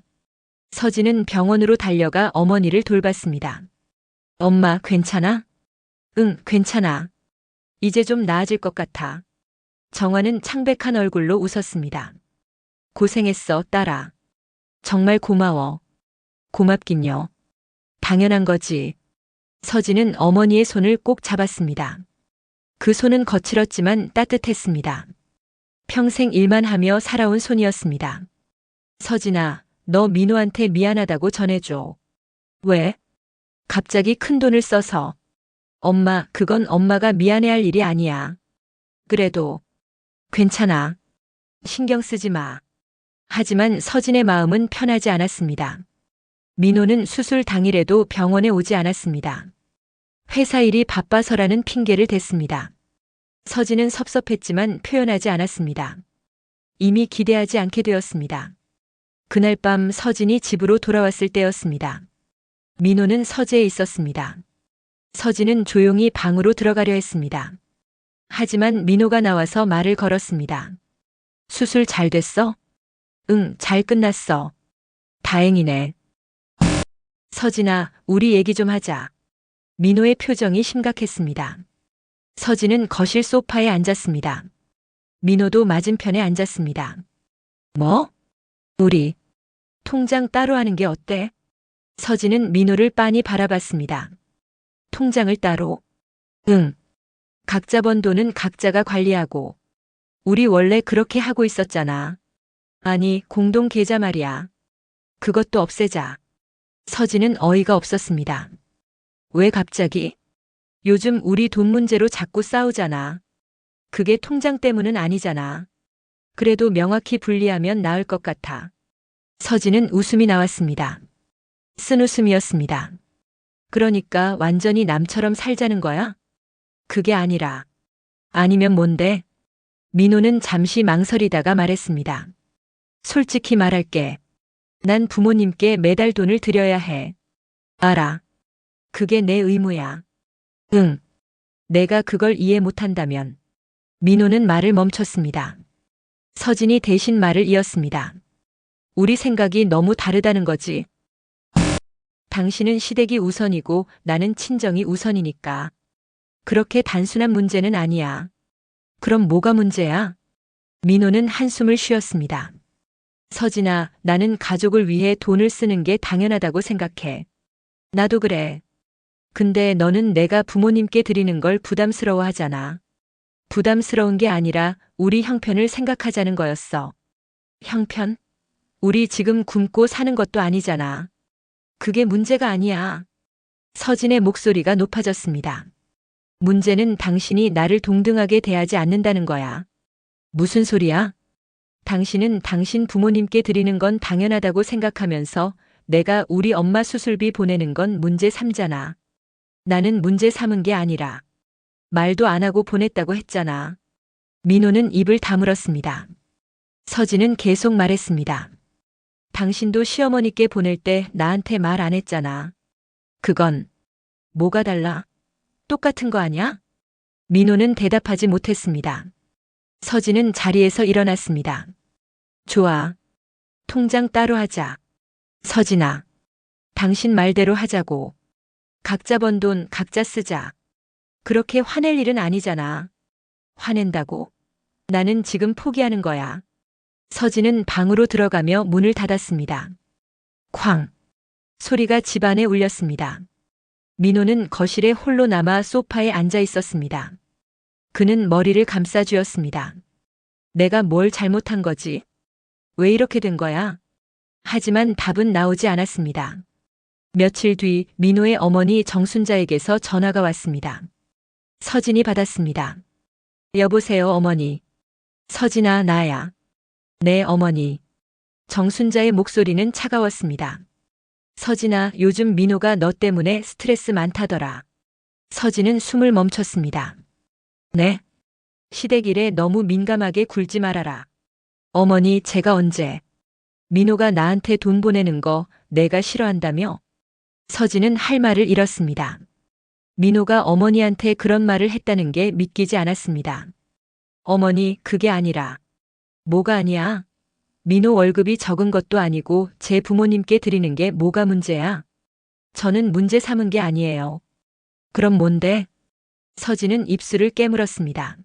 [SPEAKER 1] 서진은 병원으로 달려가 어머니를 돌봤습니다. 엄마, 괜찮아? 응, 괜찮아. 이제 좀 나아질 것 같아. 정화는 창백한 얼굴로 웃었습니다. 고생했어, 딸아. 정말 고마워. 고맙긴요. 당연한 거지. 서진은 어머니의 손을 꼭 잡았습니다. 그 손은 거칠었지만 따뜻했습니다. 평생 일만 하며 살아온 손이었습니다. 서진아, 너 민호한테 미안하다고 전해줘. 왜? 갑자기 큰 돈을 써서. 엄마, 그건 엄마가 미안해할 일이 아니야. 그래도 괜찮아. 신경 쓰지 마. 하지만 서진의 마음은 편하지 않았습니다. 민호는 수술 당일에도 병원에 오지 않았습니다. 회사 일이 바빠서라는 핑계를 댔습니다. 서진은 섭섭했지만 표현하지 않았습니다. 이미 기대하지 않게 되었습니다. 그날 밤 서진이 집으로 돌아왔을 때였습니다. 민호는 서재에 있었습니다. 서진은 조용히 방으로 들어가려 했습니다. 하지만 민호가 나와서 말을 걸었습니다. 수술 잘 됐어? 응, 잘 끝났어. 다행이네. 서진아, 우리 얘기 좀 하자. 민호의 표정이 심각했습니다. 서진은 거실 소파에 앉았습니다. 민호도 맞은편에 앉았습니다. 뭐? 우리 통장 따로 하는 게 어때? 서진은 민호를 빤히 바라봤습니다. 통장을 따로? 응. 각자 번 돈은 각자가 관리하고. 우리 원래 그렇게 하고 있었잖아. 아니, 공동 계좌 말이야. 그것도 없애자. 서진은 어이가 없었습니다. 왜 갑자기? 요즘 우리 돈 문제로 자꾸 싸우잖아. 그게 통장 때문은 아니잖아. 그래도 명확히 분리하면 나을 것 같아. 서진은 웃음이 나왔습니다. 쓴 웃음이었습니다. 그러니까 완전히 남처럼 살자는 거야? 그게 아니라. 아니면 뭔데? 민호는 잠시 망설이다가 말했습니다. 솔직히 말할게. 난 부모님께 매달 돈을 드려야 해. 알아. 그게 내 의무야. 응. 내가 그걸 이해 못한다면. 민호는 말을 멈췄습니다. 서진이 대신 말을 이었습니다. 우리 생각이 너무 다르다는 거지. 당신은 시댁이 우선이고 나는 친정이 우선이니까. 그렇게 단순한 문제는 아니야. 그럼 뭐가 문제야? 민호는 한숨을 쉬었습니다. 서진아, 나는 가족을 위해 돈을 쓰는 게 당연하다고 생각해. 나도 그래. 근데 너는 내가 부모님께 드리는 걸 부담스러워 하잖아. 부담스러운 게 아니라 우리 형편을 생각하자는 거였어. 형편? 우리 지금 굶고 사는 것도 아니잖아. 그게 문제가 아니야. 서진의 목소리가 높아졌습니다. 문제는 당신이 나를 동등하게 대하지 않는다는 거야. 무슨 소리야? 당신은 당신 부모님께 드리는 건 당연하다고 생각하면서 내가 우리 엄마 수술비 보내는 건 문제 삼잖아. 나는 문제 삼은 게 아니라 말도 안 하고 보냈다고 했잖아. 민호는 입을 다물었습니다. 서진은 계속 말했습니다. 당신도 시어머니께 보낼 때 나한테 말 안 했잖아. 그건 뭐가 달라? 똑같은 거 아니야? 민호는 대답하지 못했습니다. 서진은 자리에서 일어났습니다. 좋아. 통장 따로 하자. 서진아. 당신 말대로 하자고. 각자 번 돈 각자 쓰자. 그렇게 화낼 일은 아니잖아. 화낸다고? 나는 지금 포기하는 거야. 서진은 방으로 들어가며 문을 닫았습니다. 쾅! 소리가 집안에 울렸습니다. 민호는 거실에 홀로 남아 소파에 앉아 있었습니다. 그는 머리를 감싸쥐었습니다. 내가 뭘 잘못한 거지? 왜 이렇게 된 거야? 하지만 답은 나오지 않았습니다. 며칠 뒤 민호의 어머니 정순자에게서 전화가 왔습니다. 서진이 받았습니다. 여보세요, 어머니. 서진아, 나야. 네, 어머니. 정순자의 목소리는 차가웠습니다. 서진아, 요즘 민호가 너 때문에 스트레스 많다더라. 서진은 숨을 멈췄습니다. 네? 시댁 일에 너무 민감하게 굴지 말아라. 어머니, 제가 언제? 민호가 나한테 돈 보내는 거 내가 싫어한다며? 서진은 할 말을 잃었습니다. 민호가 어머니한테 그런 말을 했다는 게 믿기지 않았습니다. 어머니, 그게 아니라. 뭐가 아니야? 민호 월급이 적은 것도 아니고 제 부모님께 드리는 게 뭐가 문제야? 저는 문제 삼은 게 아니에요. 그럼 뭔데? 서진은 입술을 깨물었습니다.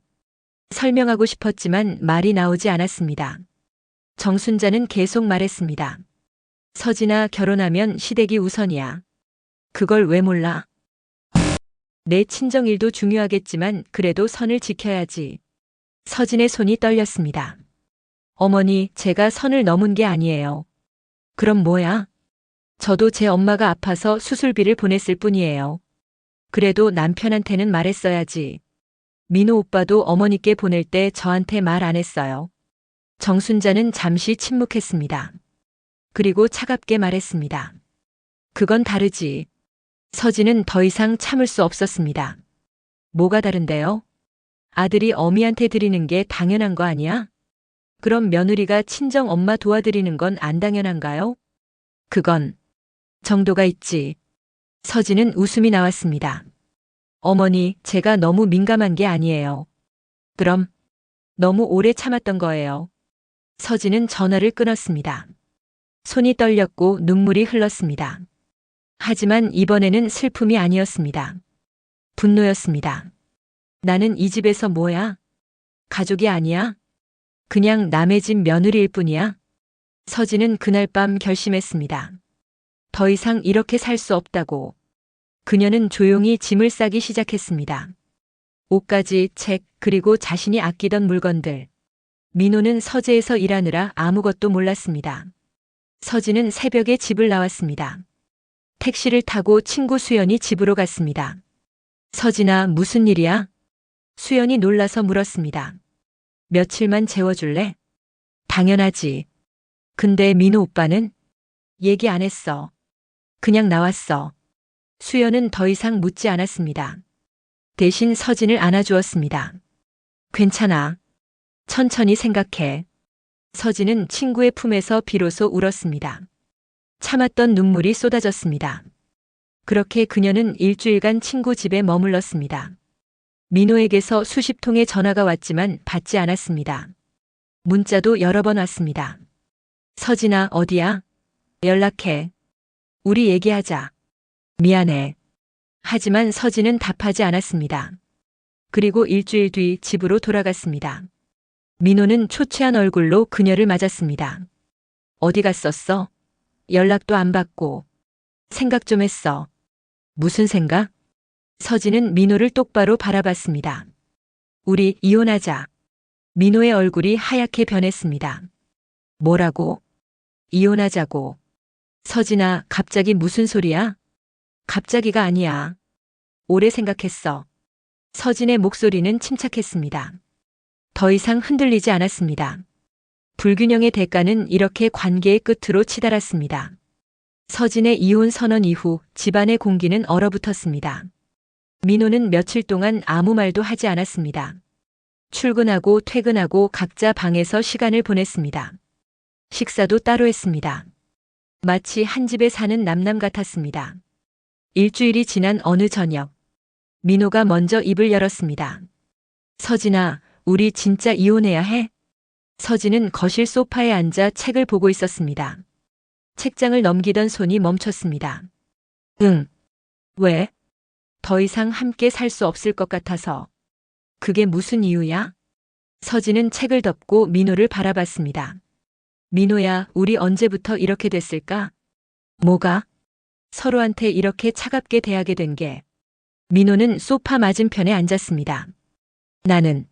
[SPEAKER 1] 설명하고 싶었지만 말이 나오지 않았습니다. 정순자는 계속 말했습니다. 서진아, 결혼하면 시댁이 우선이야. 그걸 왜 몰라? 내 친정일도 중요하겠지만 그래도 선을 지켜야지. 서진의 손이 떨렸습니다. 어머니, 제가 선을 넘은 게 아니에요. 그럼 뭐야? 저도 제 엄마가 아파서 수술비를 보냈을 뿐이에요. 그래도 남편한테는 말했어야지. 민호 오빠도 어머니께 보낼 때 저한테 말 안 했어요. 정순자는 잠시 침묵했습니다. 그리고 차갑게 말했습니다. 그건 다르지. 서진은 더 이상 참을 수 없었습니다. 뭐가 다른데요? 아들이 어미한테 드리는 게 당연한 거 아니야? 그럼 며느리가 친정 엄마 도와드리는 건 안 당연한가요? 그건 정도가 있지. 서진은 웃음이 나왔습니다. 어머니, 제가 너무 민감한 게 아니에요. 그럼 너무 오래 참았던 거예요. 서진은 전화를 끊었습니다. 손이 떨렸고 눈물이 흘렀습니다. 하지만 이번에는 슬픔이 아니었습니다. 분노였습니다. 나는 이 집에서 뭐야? 가족이 아니야? 그냥 남의 집 며느리일 뿐이야? 서진은 그날 밤 결심했습니다. 더 이상 이렇게 살 수 없다고. 그녀는 조용히 짐을 싸기 시작했습니다. 옷가지, 책, 그리고 자신이 아끼던 물건들. 민호는 서재에서 일하느라 아무것도 몰랐습니다. 서진은 새벽에 집을 나왔습니다. 택시를 타고 친구 수연이 집으로 갔습니다. 서진아, 무슨 일이야? 수연이 놀라서 물었습니다. 며칠만 재워줄래? 당연하지. 근데 민호 오빠는? 얘기 안 했어. 그냥 나왔어. 수연은 더 이상 묻지 않았습니다. 대신 서진을 안아주었습니다. 괜찮아. 천천히 생각해. 서진은 친구의 품에서 비로소 울었습니다. 참았던 눈물이 쏟아졌습니다. 그렇게 그녀는 일주일간 친구 집에 머물렀습니다. 민호에게서 수십 통의 전화가 왔지만 받지 않았습니다. 문자도 여러 번 왔습니다. 서진아, 어디야? 연락해. 우리 얘기하자. 미안해. 하지만 서진은 답하지 않았습니다. 그리고 일주일 뒤 집으로 돌아갔습니다. 민호는 초췌한 얼굴로 그녀를 맞았습니다. 어디 갔었어? 연락도 안 받고. 생각 좀 했어. 무슨 생각? 서진은 민호를 똑바로 바라봤습니다. 우리 이혼하자. 민호의 얼굴이 하얗게 변했습니다. 뭐라고? 이혼하자고. 서진아, 갑자기 무슨 소리야? 갑자기가 아니야. 오래 생각했어. 서진의 목소리는 침착했습니다. 더 이상 흔들리지 않았습니다. 불균형의 대가는 이렇게 관계의 끝으로 치달았습니다. 서진의 이혼 선언 이후 집안의 공기는 얼어붙었습니다. 민호는 며칠 동안 아무 말도 하지 않았습니다. 출근하고 퇴근하고 각자 방에서 시간을 보냈습니다. 식사도 따로 했습니다. 마치 한 집에 사는 남남 같았습니다. 일주일이 지난 어느 저녁, 민호가 먼저 입을 열었습니다. 서진아, 우리 진짜 이혼해야 해? 서진은 거실 소파에 앉아 책을 보고 있었습니다. 책장을 넘기던 손이 멈췄습니다. 응. 왜? 더 이상 함께 살 수 없을 것 같아서. 그게 무슨 이유야? 서진은 책을 덮고 민호를 바라봤습니다. 민호야, 우리 언제부터 이렇게 됐을까? 뭐가? 서로한테 이렇게 차갑게 대하게 된 게. 민호는 소파 맞은편에 앉았습니다. 나는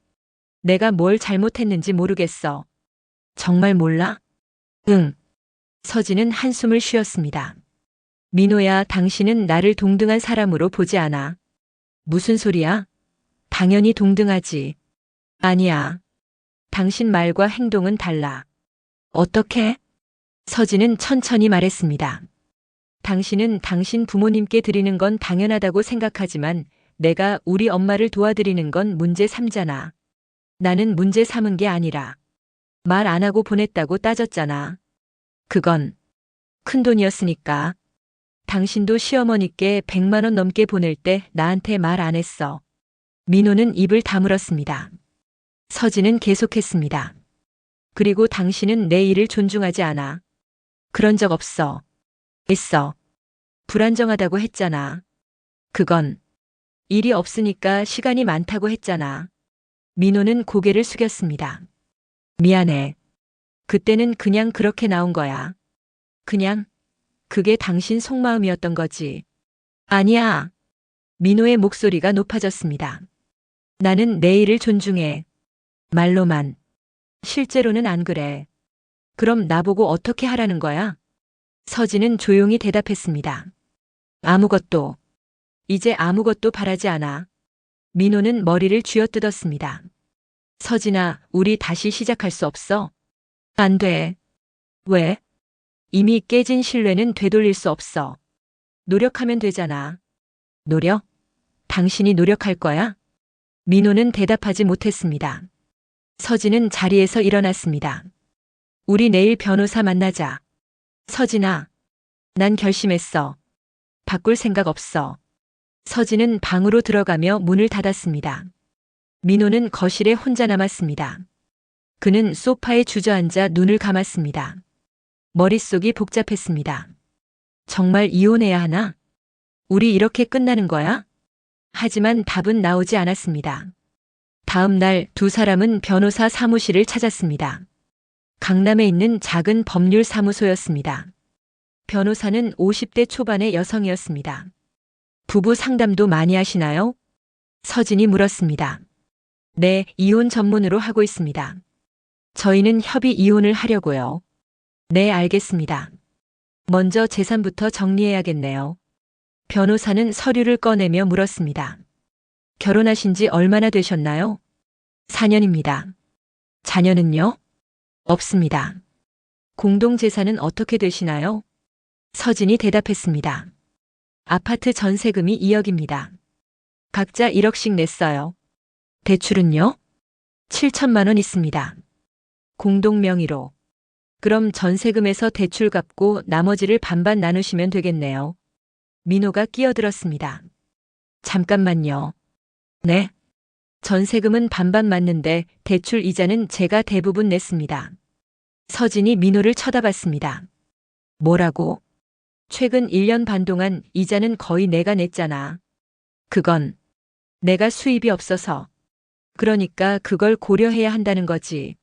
[SPEAKER 1] 내가 뭘 잘못했는지 모르겠어. 정말 몰라? 응. 서진은 한숨을 쉬었습니다. 민호야, 당신은 나를 동등한 사람으로 보지 않아. 무슨 소리야? 당연히 동등하지. 아니야. 당신 말과 행동은 달라. 어떻게? 서진은 천천히 말했습니다. 당신은 당신 부모님께 드리는 건 당연하다고 생각하지만 내가 우리 엄마를 도와드리는 건 문제 삼잖아. 나는 문제 삼은 게 아니라 말 안 하고 보냈다고 따졌잖아. 그건 큰 돈이었으니까. 당신도 시어머니께 100만 원 넘게 보낼 때 나한테 말 안 했어. 민호는 입을 다물었습니다. 서진은 계속했습니다. 그리고 당신은 내 일을 존중하지 않아. 그런 적 없어. 있어. 불안정하다고 했잖아. 그건 일이 없으니까 시간이 많다고 했잖아. 민호는 고개를 숙였습니다. 미안해. 그때는 그냥 그렇게 나온 거야. 그냥 그게 당신 속마음이었던 거지. 아니야. 민호의 목소리가 높아졌습니다. 나는 내 일을 존중해. 말로만. 실제로는 안 그래. 그럼 나보고 어떻게 하라는 거야? 서진은 조용히 대답했습니다. 아무것도. 이제 아무것도 바라지 않아. 민호는 머리를 쥐어뜯었습니다. 서진아, 우리 다시 시작할 수 없어? 안 돼. 왜? 이미 깨진 신뢰는 되돌릴 수 없어. 노력하면 되잖아. 노력? 당신이 노력할 거야? 민호는 대답하지 못했습니다. 서진은 자리에서 일어났습니다. 우리 내일 변호사 만나자. 서진아, 난 결심했어. 바꿀 생각 없어. 서진은 방으로 들어가며 문을 닫았습니다. 민호는 거실에 혼자 남았습니다. 그는 소파에 주저앉아 눈을 감았습니다. 머릿속이 복잡했습니다. 정말 이혼해야 하나? 우리 이렇게 끝나는 거야? 하지만 답은 나오지 않았습니다. 다음 날 두 사람은 변호사 사무실을 찾았습니다. 강남에 있는 작은 법률 사무소였습니다. 변호사는 50대 초반의 여성이었습니다. 부부 상담도 많이 하시나요? 서진이 물었습니다. 네, 이혼 전문으로 하고 있습니다. 저희는 협의 이혼을 하려고요. 네, 알겠습니다. 먼저 재산부터 정리해야겠네요. 변호사는 서류를 꺼내며 물었습니다. 결혼하신 지 얼마나 되셨나요? 4년입니다. 자녀는요? 없습니다. 공동재산은 어떻게 되시나요? 서진이 대답했습니다. 아파트 전세금이 2억입니다. 각자 1억씩 냈어요. 대출은요? 7천만 원 있습니다. 공동 명의로. 그럼 전세금에서 대출 갚고 나머지를 반반 나누시면 되겠네요. 민호가 끼어들었습니다. 잠깐만요. 네. 전세금은 반반 맞는데 대출 이자는 제가 대부분 냈습니다. 서진이 민호를 쳐다봤습니다. 뭐라고? 최근 1년 반 동안 이자는 거의 내가 냈잖아. 그건 내가 수입이 없어서. 그러니까 그걸 고려해야 한다는 거지.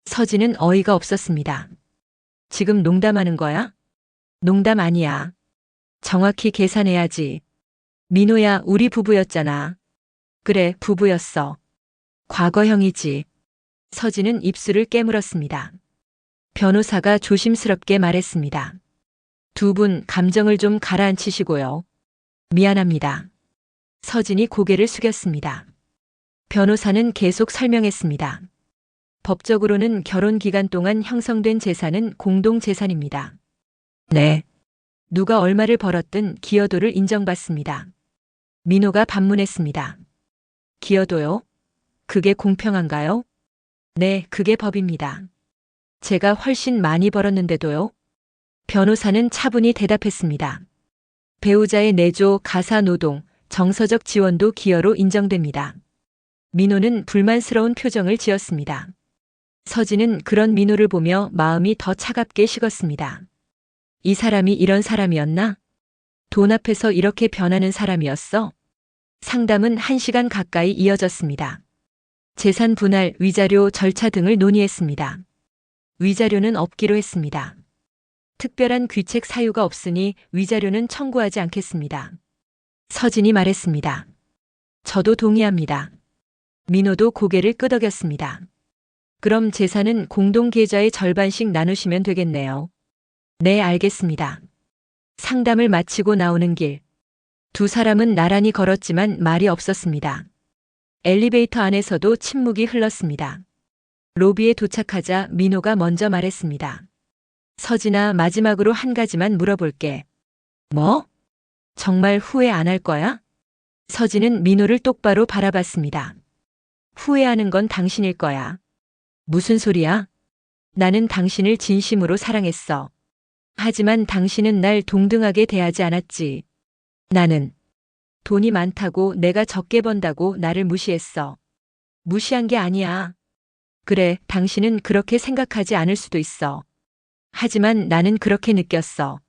[SPEAKER 1] 서진은 어이가 없었습니다. 지금 농담하는 거야? 농담 아니야. 정확히 계산해야지. 민호야, 우리 부부였잖아. 그래, 부부였어. 과거형이지. 서진은 입술을 깨물었습니다. 변호사가 조심스럽게 말했습니다. 두 분 감정을 좀 가라앉히시고요. 미안합니다. 서진이 고개를 숙였습니다. 변호사는 계속 설명했습니다. 법적으로는 결혼 기간 동안 형성된 재산은 공동재산입니다. 네. 누가 얼마를 벌었든 기여도를 인정받습니다. 민호가 반문했습니다. 기여도요? 그게 공평한가요? 네, 그게 법입니다. 제가 훨씬 많이 벌었는데도요? 변호사는 차분히 대답했습니다. 배우자의 내조, 가사노동, 정서적 지원도 기여로 인정됩니다. 민호는 불만스러운 표정을 지었습니다. 서진은 그런 민호를 보며 마음이 더 차갑게 식었습니다. 이 사람이 이런 사람이었나? 돈 앞에서 이렇게 변하는 사람이었어? 상담은 1시간 가까이 이어졌습니다. 재산 분할, 위자료, 절차 등을 논의했습니다. 위자료는 없기로 했습니다. 특별한 귀책 사유가 없으니 위자료는 청구하지 않겠습니다. 서진이 말했습니다. 저도 동의합니다. 민호도 고개를 끄덕였습니다. 그럼 재산은 공동계좌의 절반씩 나누시면 되겠네요. 네, 알겠습니다. 상담을 마치고 나오는 길. 두 사람은 나란히 걸었지만 말이 없었습니다. 엘리베이터 안에서도 침묵이 흘렀습니다. 로비에 도착하자 민호가 먼저 말했습니다. 서진아, 마지막으로 한 가지만 물어볼게. 뭐? 정말 후회 안 할 거야? 서진은 민호를 똑바로 바라봤습니다. 후회하는 건 당신일 거야. 무슨 소리야? 나는 당신을 진심으로 사랑했어. 하지만 당신은 날 동등하게 대하지 않았지. 나는 돈이 많다고 내가 적게 번다고 나를 무시했어. 무시한 게 아니야. 그래, 당신은 그렇게 생각하지 않을 수도 있어. 하지만 나는 그렇게 느꼈어.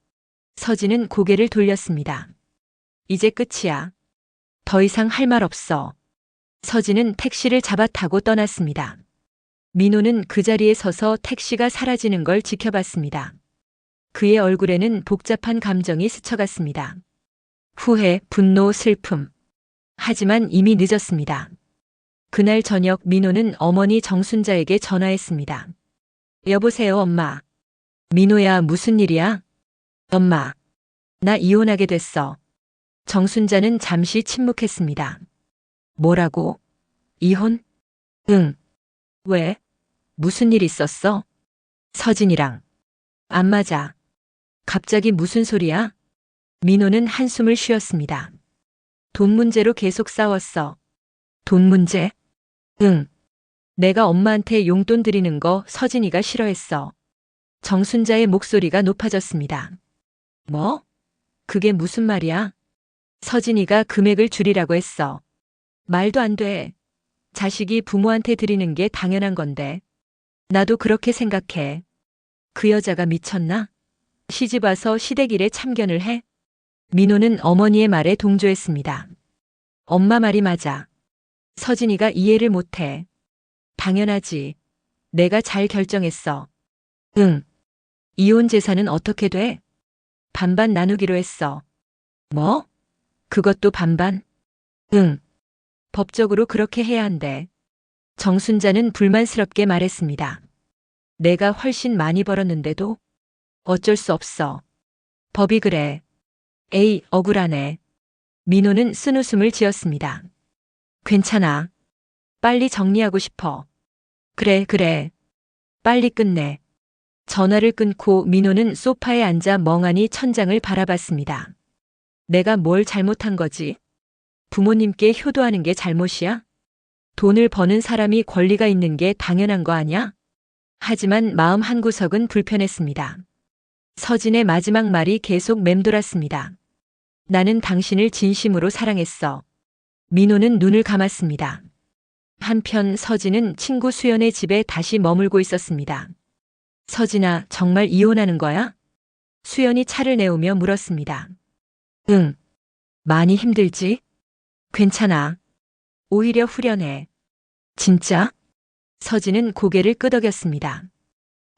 [SPEAKER 1] 서진은 고개를 돌렸습니다. 이제 끝이야. 더 이상 할 말 없어. 서진은 택시를 잡아 타고 떠났습니다. 민호는 그 자리에 서서 택시가 사라지는 걸 지켜봤습니다. 그의 얼굴에는 복잡한 감정이 스쳐갔습니다. 후회, 분노, 슬픔. 하지만 이미 늦었습니다. 그날 저녁 민호는 어머니 정순자에게 전화했습니다. 여보세요, 엄마. 민호야, 무슨 일이야? 엄마, 나 이혼하게 됐어. 정순자는 잠시 침묵했습니다. 뭐라고? 이혼? 응. 왜? 무슨 일 있었어? 서진이랑. 안 맞아. 갑자기 무슨 소리야? 민호는 한숨을 쉬었습니다. 돈 문제로 계속 싸웠어. 돈 문제? 응. 내가 엄마한테 용돈 드리는 거 서진이가 싫어했어. 정순자의 목소리가 높아졌습니다. 뭐? 그게 무슨 말이야? 서진이가 금액을 줄이라고 했어. 말도 안 돼. 자식이 부모한테 드리는 게 당연한 건데. 나도 그렇게 생각해. 그 여자가 미쳤나? 시집 와서 시댁일에 참견을 해? 민호는 어머니의 말에 동조했습니다. 엄마 말이 맞아. 서진이가 이해를 못해. 당연하지. 내가 잘 결정했어. 응. 이혼 재산은 어떻게 돼? 반반 나누기로 했어. 뭐? 그것도 반반? 응. 법적으로 그렇게 해야 한대. 정순자는 불만스럽게 말했습니다. 내가 훨씬 많이 벌었는데도 어쩔 수 없어. 법이 그래. 에이, 억울하네. 민호는 쓴웃음을 지었습니다. 괜찮아. 빨리 정리하고 싶어. 그래. 빨리 끝내. 전화를 끊고 민호는 소파에 앉아 멍하니 천장을 바라봤습니다. 내가 뭘 잘못한 거지? 부모님께 효도하는 게 잘못이야? 돈을 버는 사람이 권리가 있는 게 당연한 거 아니야? 하지만 마음 한구석은 불편했습니다. 서진의 마지막 말이 계속 맴돌았습니다. 나는 당신을 진심으로 사랑했어. 민호는 눈을 감았습니다. 한편 서진은 친구 수연의 집에 다시 머물고 있었습니다. 서진아, 정말 이혼하는 거야? 수연이 차를 내오며 물었습니다. 응. 많이 힘들지? 괜찮아. 오히려 후련해. 진짜? 서진은 고개를 끄덕였습니다.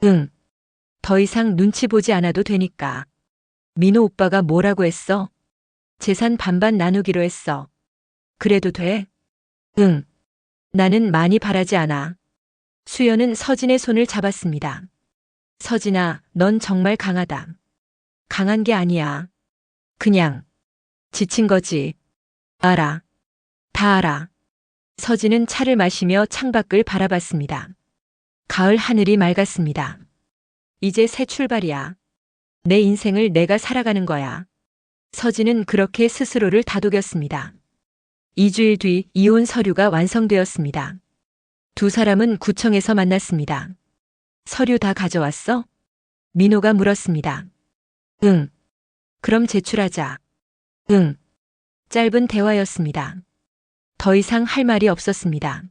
[SPEAKER 1] 응. 더 이상 눈치 보지 않아도 되니까. 민호 오빠가 뭐라고 했어? 재산 반반 나누기로 했어. 그래도 돼? 응. 나는 많이 바라지 않아. 수연은 서진의 손을 잡았습니다. 서진아, 넌 정말 강하다. 강한 게 아니야. 그냥 지친 거지. 알아. 다 알아. 서진은 차를 마시며 창밖을 바라봤습니다. 가을 하늘이 맑았습니다. 이제 새 출발이야. 내 인생을 내가 살아가는 거야. 서진은 그렇게 스스로를 다독였습니다. 2주일 뒤 이혼 서류가 완성되었습니다. 두 사람은 구청에서 만났습니다. 서류 다 가져왔어? 민호가 물었습니다. 응. 그럼 제출하자. 응. 짧은 대화였습니다. 더 이상 할 말이 없었습니다.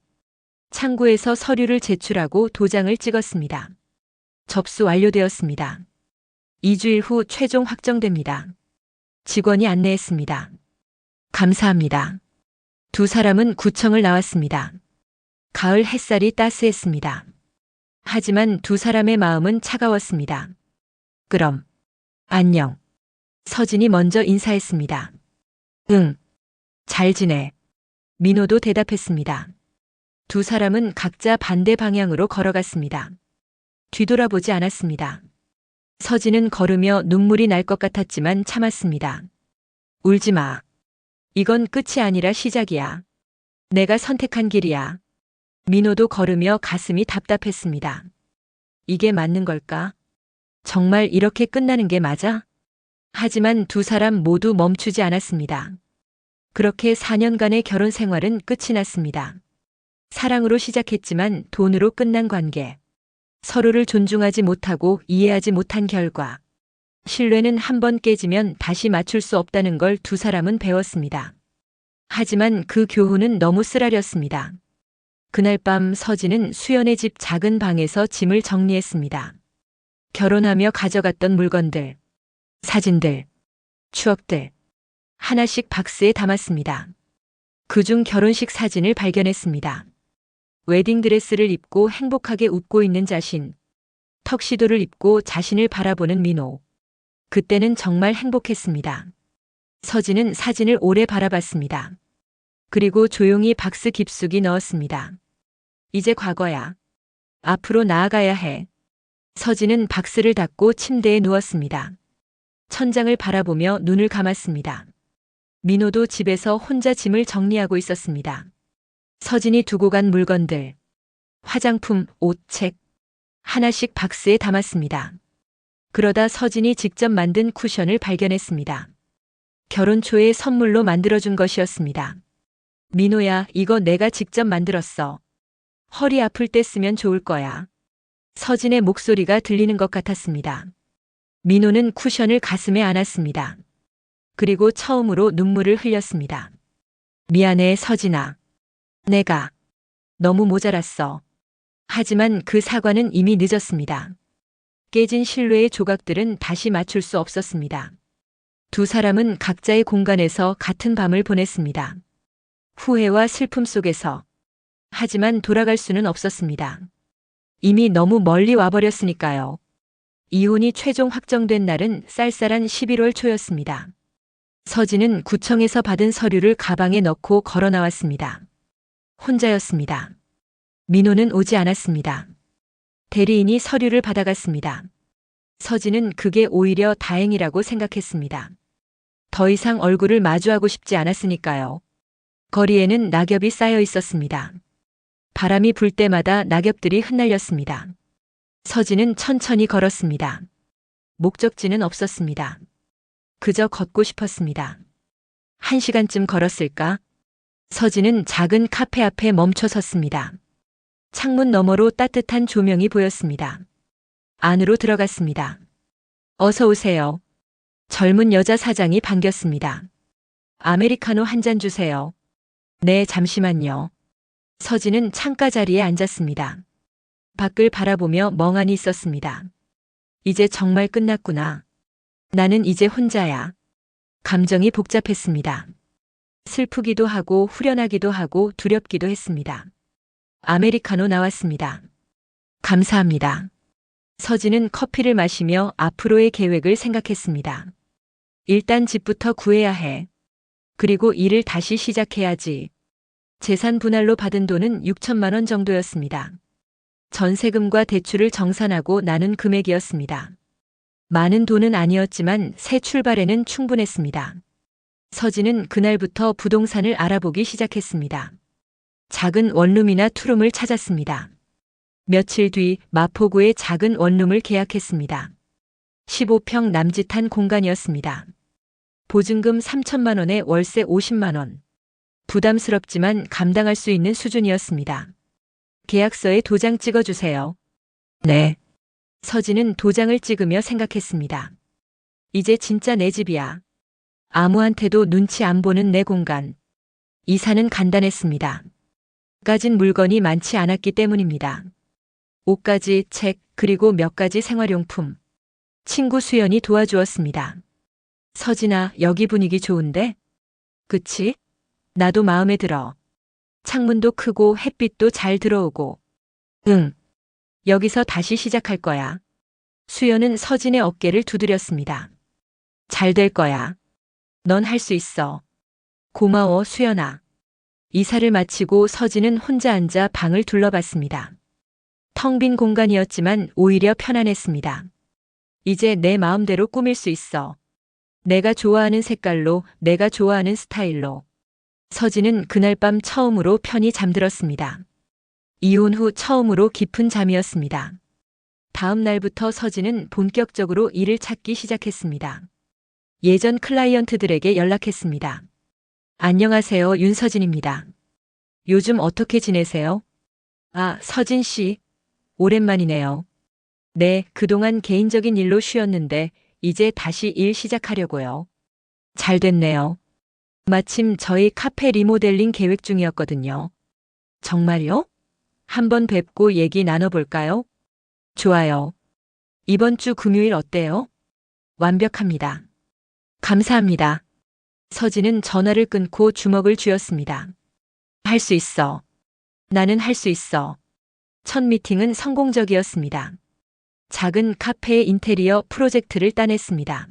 [SPEAKER 1] 창구에서 서류를 제출하고 도장을 찍었습니다. 접수 완료되었습니다. 2주일 후 최종 확정됩니다. 직원이 안내했습니다. 감사합니다. 두 사람은 구청을 나왔습니다. 가을 햇살이 따스했습니다. 하지만 두 사람의 마음은 차가웠습니다. 그럼, 안녕. 서진이 먼저 인사했습니다. 응. 잘 지내. 민호도 대답했습니다. 두 사람은 각자 반대 방향으로 걸어갔습니다. 뒤돌아보지 않았습니다. 서진은 걸으며 눈물이 날 것 같았지만 참았습니다. 울지 마. 이건 끝이 아니라 시작이야. 내가 선택한 길이야. 민호도 걸으며 가슴이 답답했습니다. 이게 맞는 걸까? 정말 이렇게 끝나는 게 맞아? 하지만 두 사람 모두 멈추지 않았습니다. 그렇게 4년간의 결혼 생활은 끝이 났습니다. 사랑으로 시작했지만 돈으로 끝난 관계. 서로를 존중하지 못하고 이해하지 못한 결과. 신뢰는 한 번 깨지면 다시 맞출 수 없다는 걸 두 사람은 배웠습니다. 하지만 그 교훈은 너무 쓰라렸습니다. 그날 밤 서진은 수연의 집 작은 방에서 짐을 정리했습니다. 결혼하며 가져갔던 물건들, 사진들, 추억들, 하나씩 박스에 담았습니다. 그중 결혼식 사진을 발견했습니다. 웨딩드레스를 입고 행복하게 웃고 있는 자신, 턱시도를 입고 자신을 바라보는 민호. 그때는 정말 행복했습니다. 서진은 사진을 오래 바라봤습니다. 그리고 조용히 박스 깊숙이 넣었습니다. 이제 과거야. 앞으로 나아가야 해. 서진은 박스를 닫고 침대에 누웠습니다. 천장을 바라보며 눈을 감았습니다. 민호도 집에서 혼자 짐을 정리하고 있었습니다. 서진이 두고 간 물건들, 화장품, 옷, 책, 하나씩 박스에 담았습니다. 그러다 서진이 직접 만든 쿠션을 발견했습니다. 결혼 초에 선물로 만들어준 것이었습니다. 민호야, 이거 내가 직접 만들었어. 허리 아플 때 쓰면 좋을 거야. 서진의 목소리가 들리는 것 같았습니다. 민호는 쿠션을 가슴에 안았습니다. 그리고 처음으로 눈물을 흘렸습니다. 미안해, 서진아. 내가 너무 모자랐어. 하지만 그 사과는 이미 늦었습니다. 깨진 실루의 조각들은 다시 맞출 수 없었습니다. 두 사람은 각자의 공간에서 같은 밤을 보냈습니다. 후회와 슬픔 속에서. 하지만 돌아갈 수는 없었습니다. 이미 너무 멀리 와버렸으니까요. 이혼이 최종 확정된 날은 쌀쌀한 11월 초였습니다. 서진은 구청에서 받은 서류를 가방에 넣고 걸어 나왔습니다. 혼자였습니다. 민호는 오지 않았습니다. 대리인이 서류를 받아갔습니다. 서진은 그게 오히려 다행이라고 생각했습니다. 더 이상 얼굴을 마주하고 싶지 않았으니까요. 거리에는 낙엽이 쌓여 있었습니다. 바람이 불 때마다 낙엽들이 흩날렸습니다. 서진은 천천히 걸었습니다. 목적지는 없었습니다. 그저 걷고 싶었습니다. 1시간쯤 걸었을까? 서진은 작은 카페 앞에 멈춰 섰습니다. 창문 너머로 따뜻한 조명이 보였습니다. 안으로 들어갔습니다. 어서 오세요. 젊은 여자 사장이 반겼습니다. 아메리카노 한 잔 주세요. 네, 잠시만요. 서진은 창가 자리에 앉았습니다. 밖을 바라보며 멍하니 있었습니다. 이제 정말 끝났구나. 나는 이제 혼자야. 감정이 복잡했습니다. 슬프기도 하고 후련하기도 하고 두렵기도 했습니다. 아메리카노 나왔습니다. 감사합니다. 서진은 커피를 마시며 앞으로의 계획을 생각했습니다. 일단 집부터 구해야 해. 그리고 일을 다시 시작해야지. 재산 분할로 받은 돈은 6천만 원 정도였습니다. 전세금과 대출을 정산하고 나눈 금액이었습니다. 많은 돈은 아니었지만 새 출발에는 충분했습니다. 서진은 그날부터 부동산을 알아보기 시작했습니다. 작은 원룸이나 투룸을 찾았습니다. 며칠 뒤 마포구의 작은 원룸을 계약했습니다. 15평 남짓한 공간이었습니다. 보증금 3천만 원에 월세 50만 원. 부담스럽지만 감당할 수 있는 수준이었습니다. 계약서에 도장 찍어주세요. 네. 서진은 도장을 찍으며 생각했습니다. 이제 진짜 내 집이야. 아무한테도 눈치 안 보는 내 공간. 이사는 간단했습니다. 가진 물건이 많지 않았기 때문입니다. 옷가지, 책, 그리고 몇 가지 생활용품. 친구 수연이 도와주었습니다. 서진아, 여기 분위기 좋은데? 그치? 나도 마음에 들어. 창문도 크고 햇빛도 잘 들어오고. 응. 여기서 다시 시작할 거야. 수연은 서진의 어깨를 두드렸습니다. 잘 될 거야. 넌 할 수 있어. 고마워, 수연아. 이사를 마치고 서진은 혼자 앉아 방을 둘러봤습니다. 텅 빈 공간이었지만 오히려 편안했습니다. 이제 내 마음대로 꾸밀 수 있어. 내가 좋아하는 색깔로, 내가 좋아하는 스타일로. 서진은 그날 밤 처음으로 편히 잠들었습니다. 이혼 후 처음으로 깊은 잠이었습니다. 다음 날부터 서진은 본격적으로 일을 찾기 시작했습니다. 예전 클라이언트들에게 연락했습니다. 안녕하세요, 윤서진입니다. 요즘 어떻게 지내세요? 아, 서진 씨. 오랜만이네요. 네, 그동안 개인적인 일로 쉬었는데 이제 다시 일 시작하려고요. 잘 됐네요. 마침 저희 카페 리모델링 계획 중이었거든요. 정말요? 한번 뵙고 얘기 나눠볼까요? 좋아요. 이번 주 금요일 어때요? 완벽합니다. 감사합니다. 서진은 전화를 끊고 주먹을 쥐었습니다. 할 수 있어. 나는 할 수 있어. 첫 미팅은 성공적이었습니다. 작은 카페의 인테리어 프로젝트를 따냈습니다.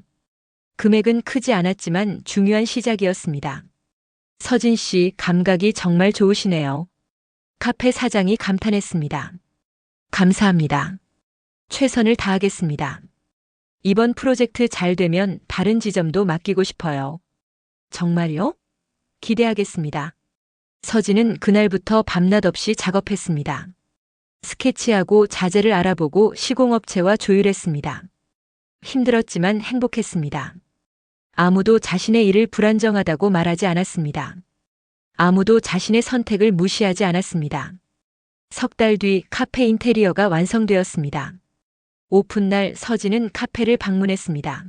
[SPEAKER 1] 금액은 크지 않았지만 중요한 시작이었습니다. 서진 씨, 감각이 정말 좋으시네요. 카페 사장이 감탄했습니다. 감사합니다. 최선을 다하겠습니다. 이번 프로젝트 잘 되면 다른 지점도 맡기고 싶어요. 정말요? 기대하겠습니다. 서진은 그날부터 밤낮 없이 작업했습니다. 스케치하고 자재를 알아보고 시공업체와 조율했습니다. 힘들었지만 행복했습니다. 아무도 자신의 일을 불안정하다고 말하지 않았습니다. 아무도 자신의 선택을 무시하지 않았습니다. 석 달 뒤 카페 인테리어가 완성되었습니다. 오픈날 서진은 카페를 방문했습니다.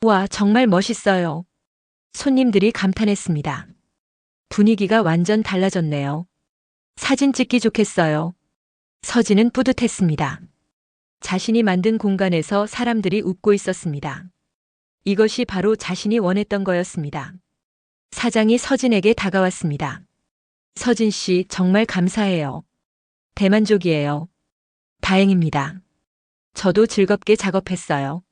[SPEAKER 1] 와, 정말 멋있어요. 손님들이 감탄했습니다. 분위기가 완전 달라졌네요. 사진 찍기 좋겠어요. 서진은 뿌듯했습니다. 자신이 만든 공간에서 사람들이 웃고 있었습니다. 이것이 바로 자신이 원했던 거였습니다. 사장이 서진에게 다가왔습니다. 서진 씨, 정말 감사해요. 대만족이에요. 다행입니다. 저도 즐겁게 작업했어요.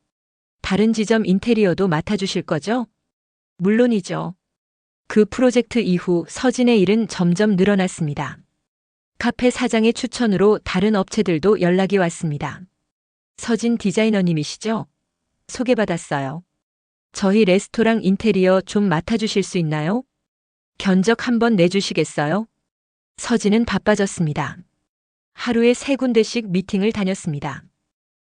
[SPEAKER 1] 다른 지점 인테리어도 맡아주실 거죠? 물론이죠. 그 프로젝트 이후 서진의 일은 점점 늘어났습니다. 카페 사장의 추천으로 다른 업체들도 연락이 왔습니다. 서진 디자이너님이시죠? 소개받았어요. 저희 레스토랑 인테리어 좀 맡아주실 수 있나요? 견적 한번 내주시겠어요? 서진은 바빠졌습니다. 하루에 3군데씩 미팅을 다녔습니다.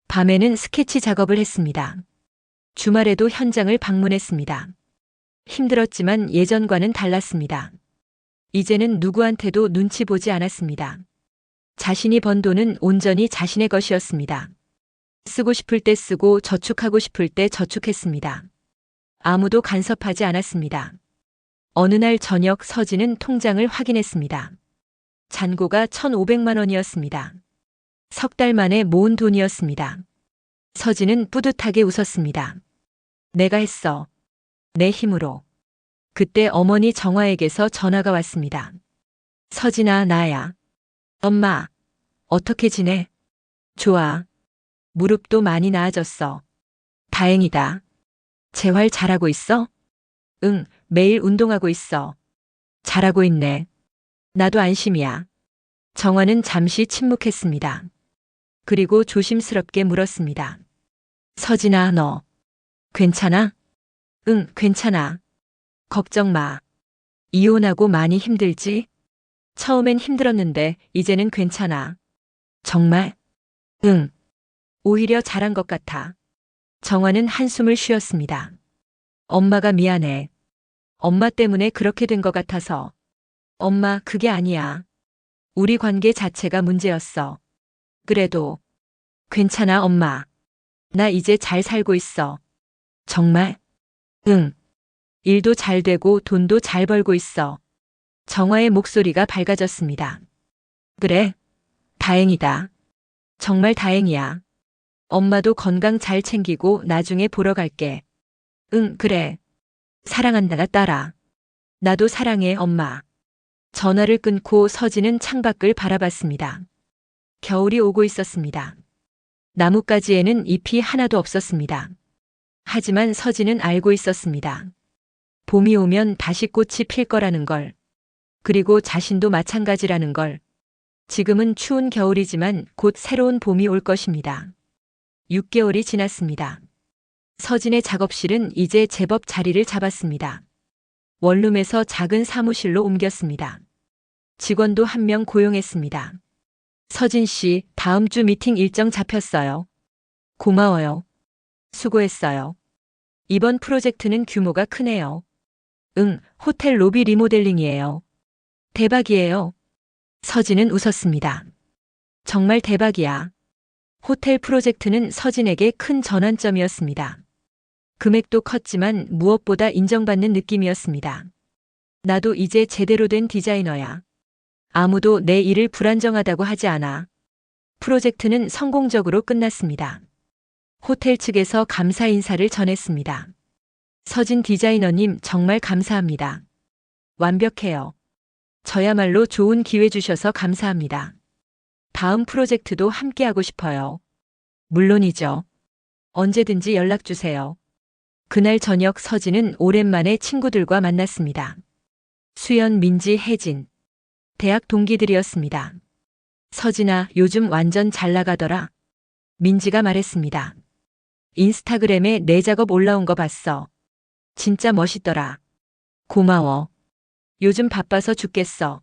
[SPEAKER 1] 밤에는 스케치 작업을 했습니다. 주말에도 현장을 방문했습니다. 힘들었지만 예전과는 달랐습니다. 이제는 누구한테도 눈치 보지 않았습니다. 자신이 번 돈은 온전히 자신의 것이었습니다. 쓰고 싶을 때 쓰고 저축하고 싶을 때 저축했습니다. 아무도 간섭하지 않았습니다. 어느 날 저녁 서진은 통장을 확인했습니다. 잔고가 1,500만 원이었습니다. 석 달 만에 모은 돈이었습니다. 서진은 뿌듯하게 웃었습니다. 내가 했어. 내 힘으로. 그때 어머니 정화에게서 전화가 왔습니다. 서진아, 나야. 엄마, 어떻게 지내? 좋아. 무릎도 많이 나아졌어. 다행이다. 재활 잘하고 있어? 응, 매일 운동하고 있어. 잘하고 있네. 나도 안심이야. 정화는 잠시 침묵했습니다. 그리고 조심스럽게 물었습니다. 서진아, 너 괜찮아? 응, 괜찮아. 걱정 마. 이혼하고 많이 힘들지? 처음엔 힘들었는데 이제는 괜찮아. 정말? 응. 오히려 잘한 것 같아. 정화는 한숨을 쉬었습니다. 엄마가 미안해. 엄마 때문에 그렇게 된 것 같아서. 엄마, 그게 아니야. 우리 관계 자체가 문제였어. 그래도 괜찮아, 엄마. 나 이제 잘 살고 있어. 정말? 응. 일도 잘 되고 돈도 잘 벌고 있어. 정화의 목소리가 밝아졌습니다. 그래? 다행이다. 정말 다행이야. 엄마도 건강 잘 챙기고 나중에 보러 갈게. 응, 그래. 사랑한다, 딸아. 나도 사랑해, 엄마. 전화를 끊고 서진은 창밖을 바라봤습니다. 겨울이 오고 있었습니다. 나뭇가지에는 잎이 하나도 없었습니다. 하지만 서진은 알고 있었습니다. 봄이 오면 다시 꽃이 필 거라는 걸. 그리고 자신도 마찬가지라는 걸. 지금은 추운 겨울이지만 곧 새로운 봄이 올 것입니다. 6개월이 지났습니다. 서진의 작업실은 이제 제법 자리를 잡았습니다. 원룸에서 작은 사무실로 옮겼습니다. 직원도 1명 고용했습니다. 서진 씨, 다음 주 미팅 일정 잡혔어요. 고마워요. 수고했어요. 이번 프로젝트는 규모가 크네요. 응, 호텔 로비 리모델링이에요. 대박이에요. 서진은 웃었습니다. 정말 대박이야. 호텔 프로젝트는 서진에게 큰 전환점이었습니다. 금액도 컸지만 무엇보다 인정받는 느낌이었습니다. 나도 이제 제대로 된 디자이너야. 아무도 내 일을 불안정하다고 하지 않아. 프로젝트는 성공적으로 끝났습니다. 호텔 측에서 감사 인사를 전했습니다. 서진 디자이너님, 정말 감사합니다. 완벽해요. 저야말로 좋은 기회 주셔서 감사합니다. 다음 프로젝트도 함께하고 싶어요. 물론이죠. 언제든지 연락 주세요. 그날 저녁 서진은 오랜만에 친구들과 만났습니다. 수연, 민지, 혜진. 대학 동기들이었습니다. 서진아, 요즘 완전 잘 나가더라. 민지가 말했습니다. 인스타그램에 내 작업 올라온 거 봤어. 진짜 멋있더라. 고마워. 요즘 바빠서 죽겠어.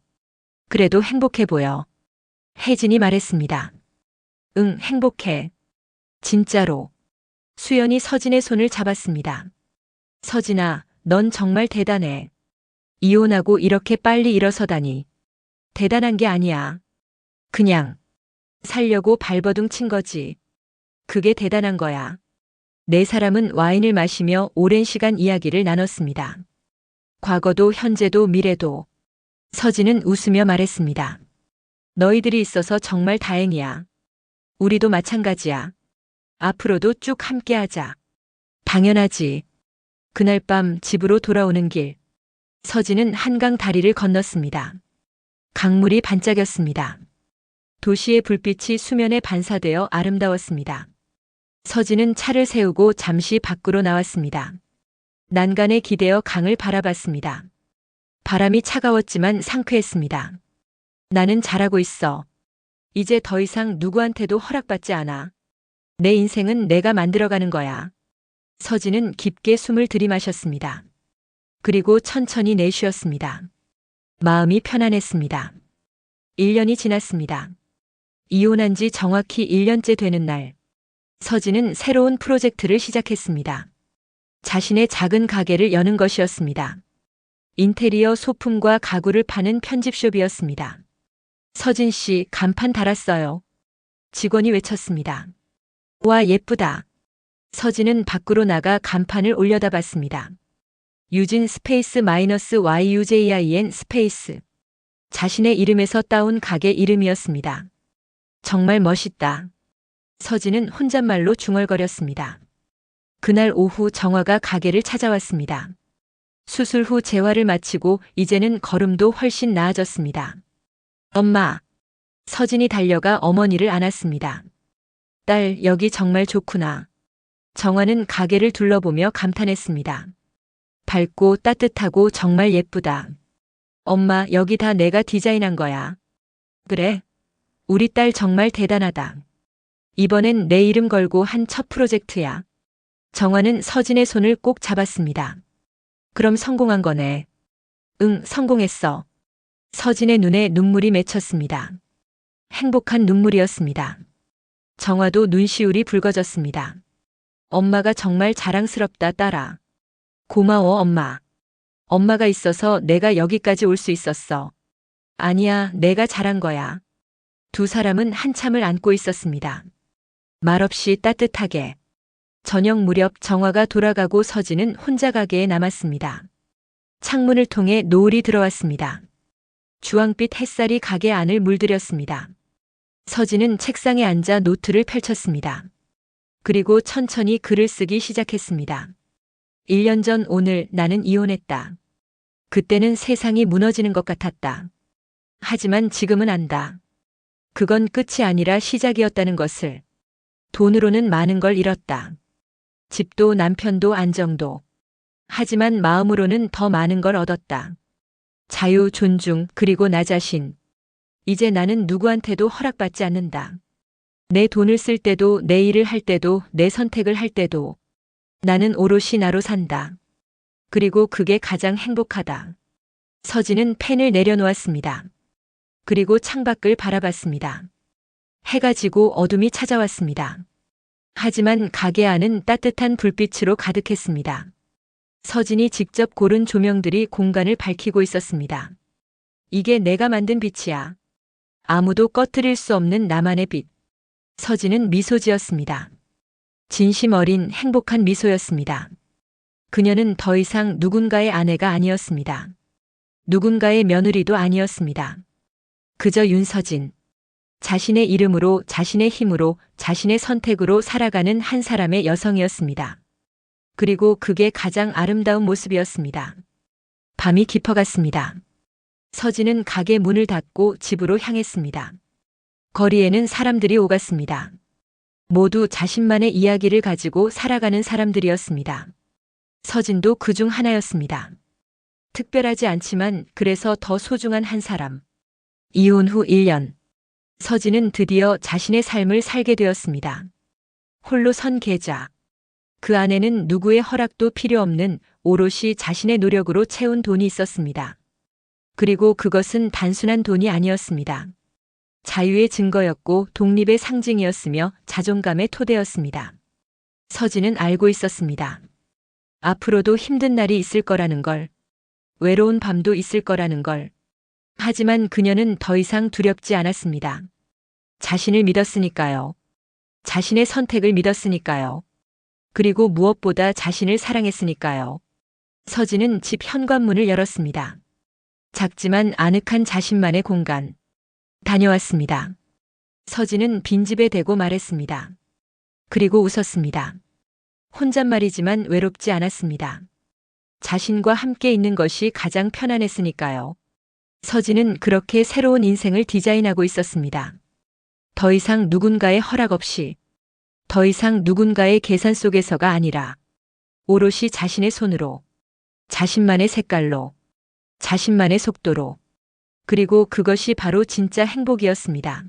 [SPEAKER 1] 그래도 행복해 보여. 혜진이 말했습니다. 응, 행복해. 진짜로. 수연이 서진의 손을 잡았습니다. 서진아, 넌 정말 대단해. 이혼하고 이렇게 빨리 일어서다니. 대단한 게 아니야. 그냥 살려고 발버둥 친 거지. 그게 대단한 거야. 네 사람은 와인을 마시며 오랜 시간 이야기를 나눴습니다. 과거도 현재도 미래도. 서진은 웃으며 말했습니다. 너희들이 있어서 정말 다행이야. 우리도 마찬가지야. 앞으로도 쭉 함께하자. 당연하지. 그날 밤 집으로 돌아오는 길. 서진은 한강 다리를 건넜습니다. 강물이 반짝였습니다. 도시의 불빛이 수면에 반사되어 아름다웠습니다. 서진은 차를 세우고 잠시 밖으로 나왔습니다. 난간에 기대어 강을 바라봤습니다. 바람이 차가웠지만 상쾌했습니다. 나는 잘하고 있어. 이제 더 이상 누구한테도 허락받지 않아. 내 인생은 내가 만들어가는 거야. 서진은 깊게 숨을 들이마셨습니다. 그리고 천천히 내쉬었습니다. 마음이 편안했습니다. 1년이 지났습니다. 이혼한 지 정확히 1년째 되는 날, 서진은 새로운 프로젝트를 시작했습니다. 자신의 작은 가게를 여는 것이었습니다. 인테리어 소품과 가구를 파는 편집숍이었습니다. 서진 씨, 간판 달았어요. 직원이 외쳤습니다. 와, 예쁘다. 서진은 밖으로 나가 간판을 올려다봤습니다. 유진 스페이스 마이너스 YUJIN 스페이스. 자신의 이름에서 따온 가게 이름이었습니다. 정말 멋있다. 서진은 혼잣말로 중얼거렸습니다. 그날 오후 정화가 가게를 찾아왔습니다. 수술 후 재활을 마치고 이제는 걸음도 훨씬 나아졌습니다. 엄마. 서진이 달려가 어머니를 안았습니다. 딸, 여기 정말 좋구나. 정화는 가게를 둘러보며 감탄했습니다. 밝고 따뜻하고 정말 예쁘다. 엄마, 여기 다 내가 디자인한 거야. 그래? 우리 딸 정말 대단하다. 이번엔 내 이름 걸고 한 첫 프로젝트야. 정화는 서진의 손을 꼭 잡았습니다. 그럼 성공한 거네. 응, 성공했어. 서진의 눈에 눈물이 맺혔습니다. 행복한 눈물이었습니다. 정화도 눈시울이 붉어졌습니다. 엄마가 정말 자랑스럽다, 딸아. 고마워, 엄마. 엄마가 있어서 내가 여기까지 올 수 있었어. 아니야, 내가 잘한 거야. 두 사람은 한참을 안고 있었습니다. 말없이 따뜻하게. 저녁 무렵 정화가 돌아가고 서진은 혼자 가게에 남았습니다. 창문을 통해 노을이 들어왔습니다. 주황빛 햇살이 가게 안을 물들였습니다. 서진은 책상에 앉아 노트를 펼쳤습니다. 그리고 천천히 글을 쓰기 시작했습니다. 1년 전 오늘 나는 이혼했다. 그때는 세상이 무너지는 것 같았다. 하지만 지금은 안다. 그건 끝이 아니라 시작이었다는 것을. 돈으로는 많은 걸 잃었다. 집도 남편도 안정도. 하지만 마음으로는 더 많은 걸 얻었다. 자유, 존중, 그리고 나 자신. 이제 나는 누구한테도 허락받지 않는다. 내 돈을 쓸 때도, 내 일을 할 때도, 내 선택을 할 때도. 나는 오롯이 나로 산다. 그리고 그게 가장 행복하다. 서진은 펜을 내려놓았습니다. 그리고 창밖을 바라봤습니다. 해가 지고 어둠이 찾아왔습니다. 하지만 가게 안은 따뜻한 불빛으로 가득했습니다. 서진이 직접 고른 조명들이 공간을 밝히고 있었습니다. 이게 내가 만든 빛이야. 아무도 꺼뜨릴 수 없는 나만의 빛. 서진은 미소 지었습니다. 진심 어린 행복한 미소였습니다. 그녀는 더 이상 누군가의 아내가 아니었습니다. 누군가의 며느리도 아니었습니다. 그저 윤서진. 자신의 이름으로, 자신의 힘으로, 자신의 선택으로 살아가는 한 사람의 여성이었습니다. 그리고 그게 가장 아름다운 모습이었습니다. 밤이 깊어갔습니다. 서진은 가게 문을 닫고 집으로 향했습니다. 거리에는 사람들이 오갔습니다. 모두 자신만의 이야기를 가지고 살아가는 사람들이었습니다. 서진도 그 중 하나였습니다. 특별하지 않지만 그래서 더 소중한 한 사람. 이혼 후 1년. 서진은 드디어 자신의 삶을 살게 되었습니다. 홀로 선 계좌. 그 안에는 누구의 허락도 필요 없는 오롯이 자신의 노력으로 채운 돈이 있었습니다. 그리고 그것은 단순한 돈이 아니었습니다. 자유의 증거였고 독립의 상징이었으며 자존감의 토대였습니다. 서진은 알고 있었습니다. 앞으로도 힘든 날이 있을 거라는 걸, 외로운 밤도 있을 거라는 걸. 하지만 그녀는 더 이상 두렵지 않았습니다. 자신을 믿었으니까요. 자신의 선택을 믿었으니까요. 그리고 무엇보다 자신을 사랑했으니까요. 서진은 집 현관문을 열었습니다. 작지만 아늑한 자신만의 공간. 다녀왔습니다. 서진은 빈집에 대고 말했습니다. 그리고 웃었습니다. 혼잣말이지만 외롭지 않았습니다. 자신과 함께 있는 것이 가장 편안했으니까요. 서진은 그렇게 새로운 인생을 디자인하고 있었습니다. 더 이상 누군가의 허락 없이, 더 이상 누군가의 계산 속에서가 아니라, 오롯이 자신의 손으로, 자신만의 색깔로, 자신만의 속도로, 그리고 그것이 바로 진짜 행복이었습니다.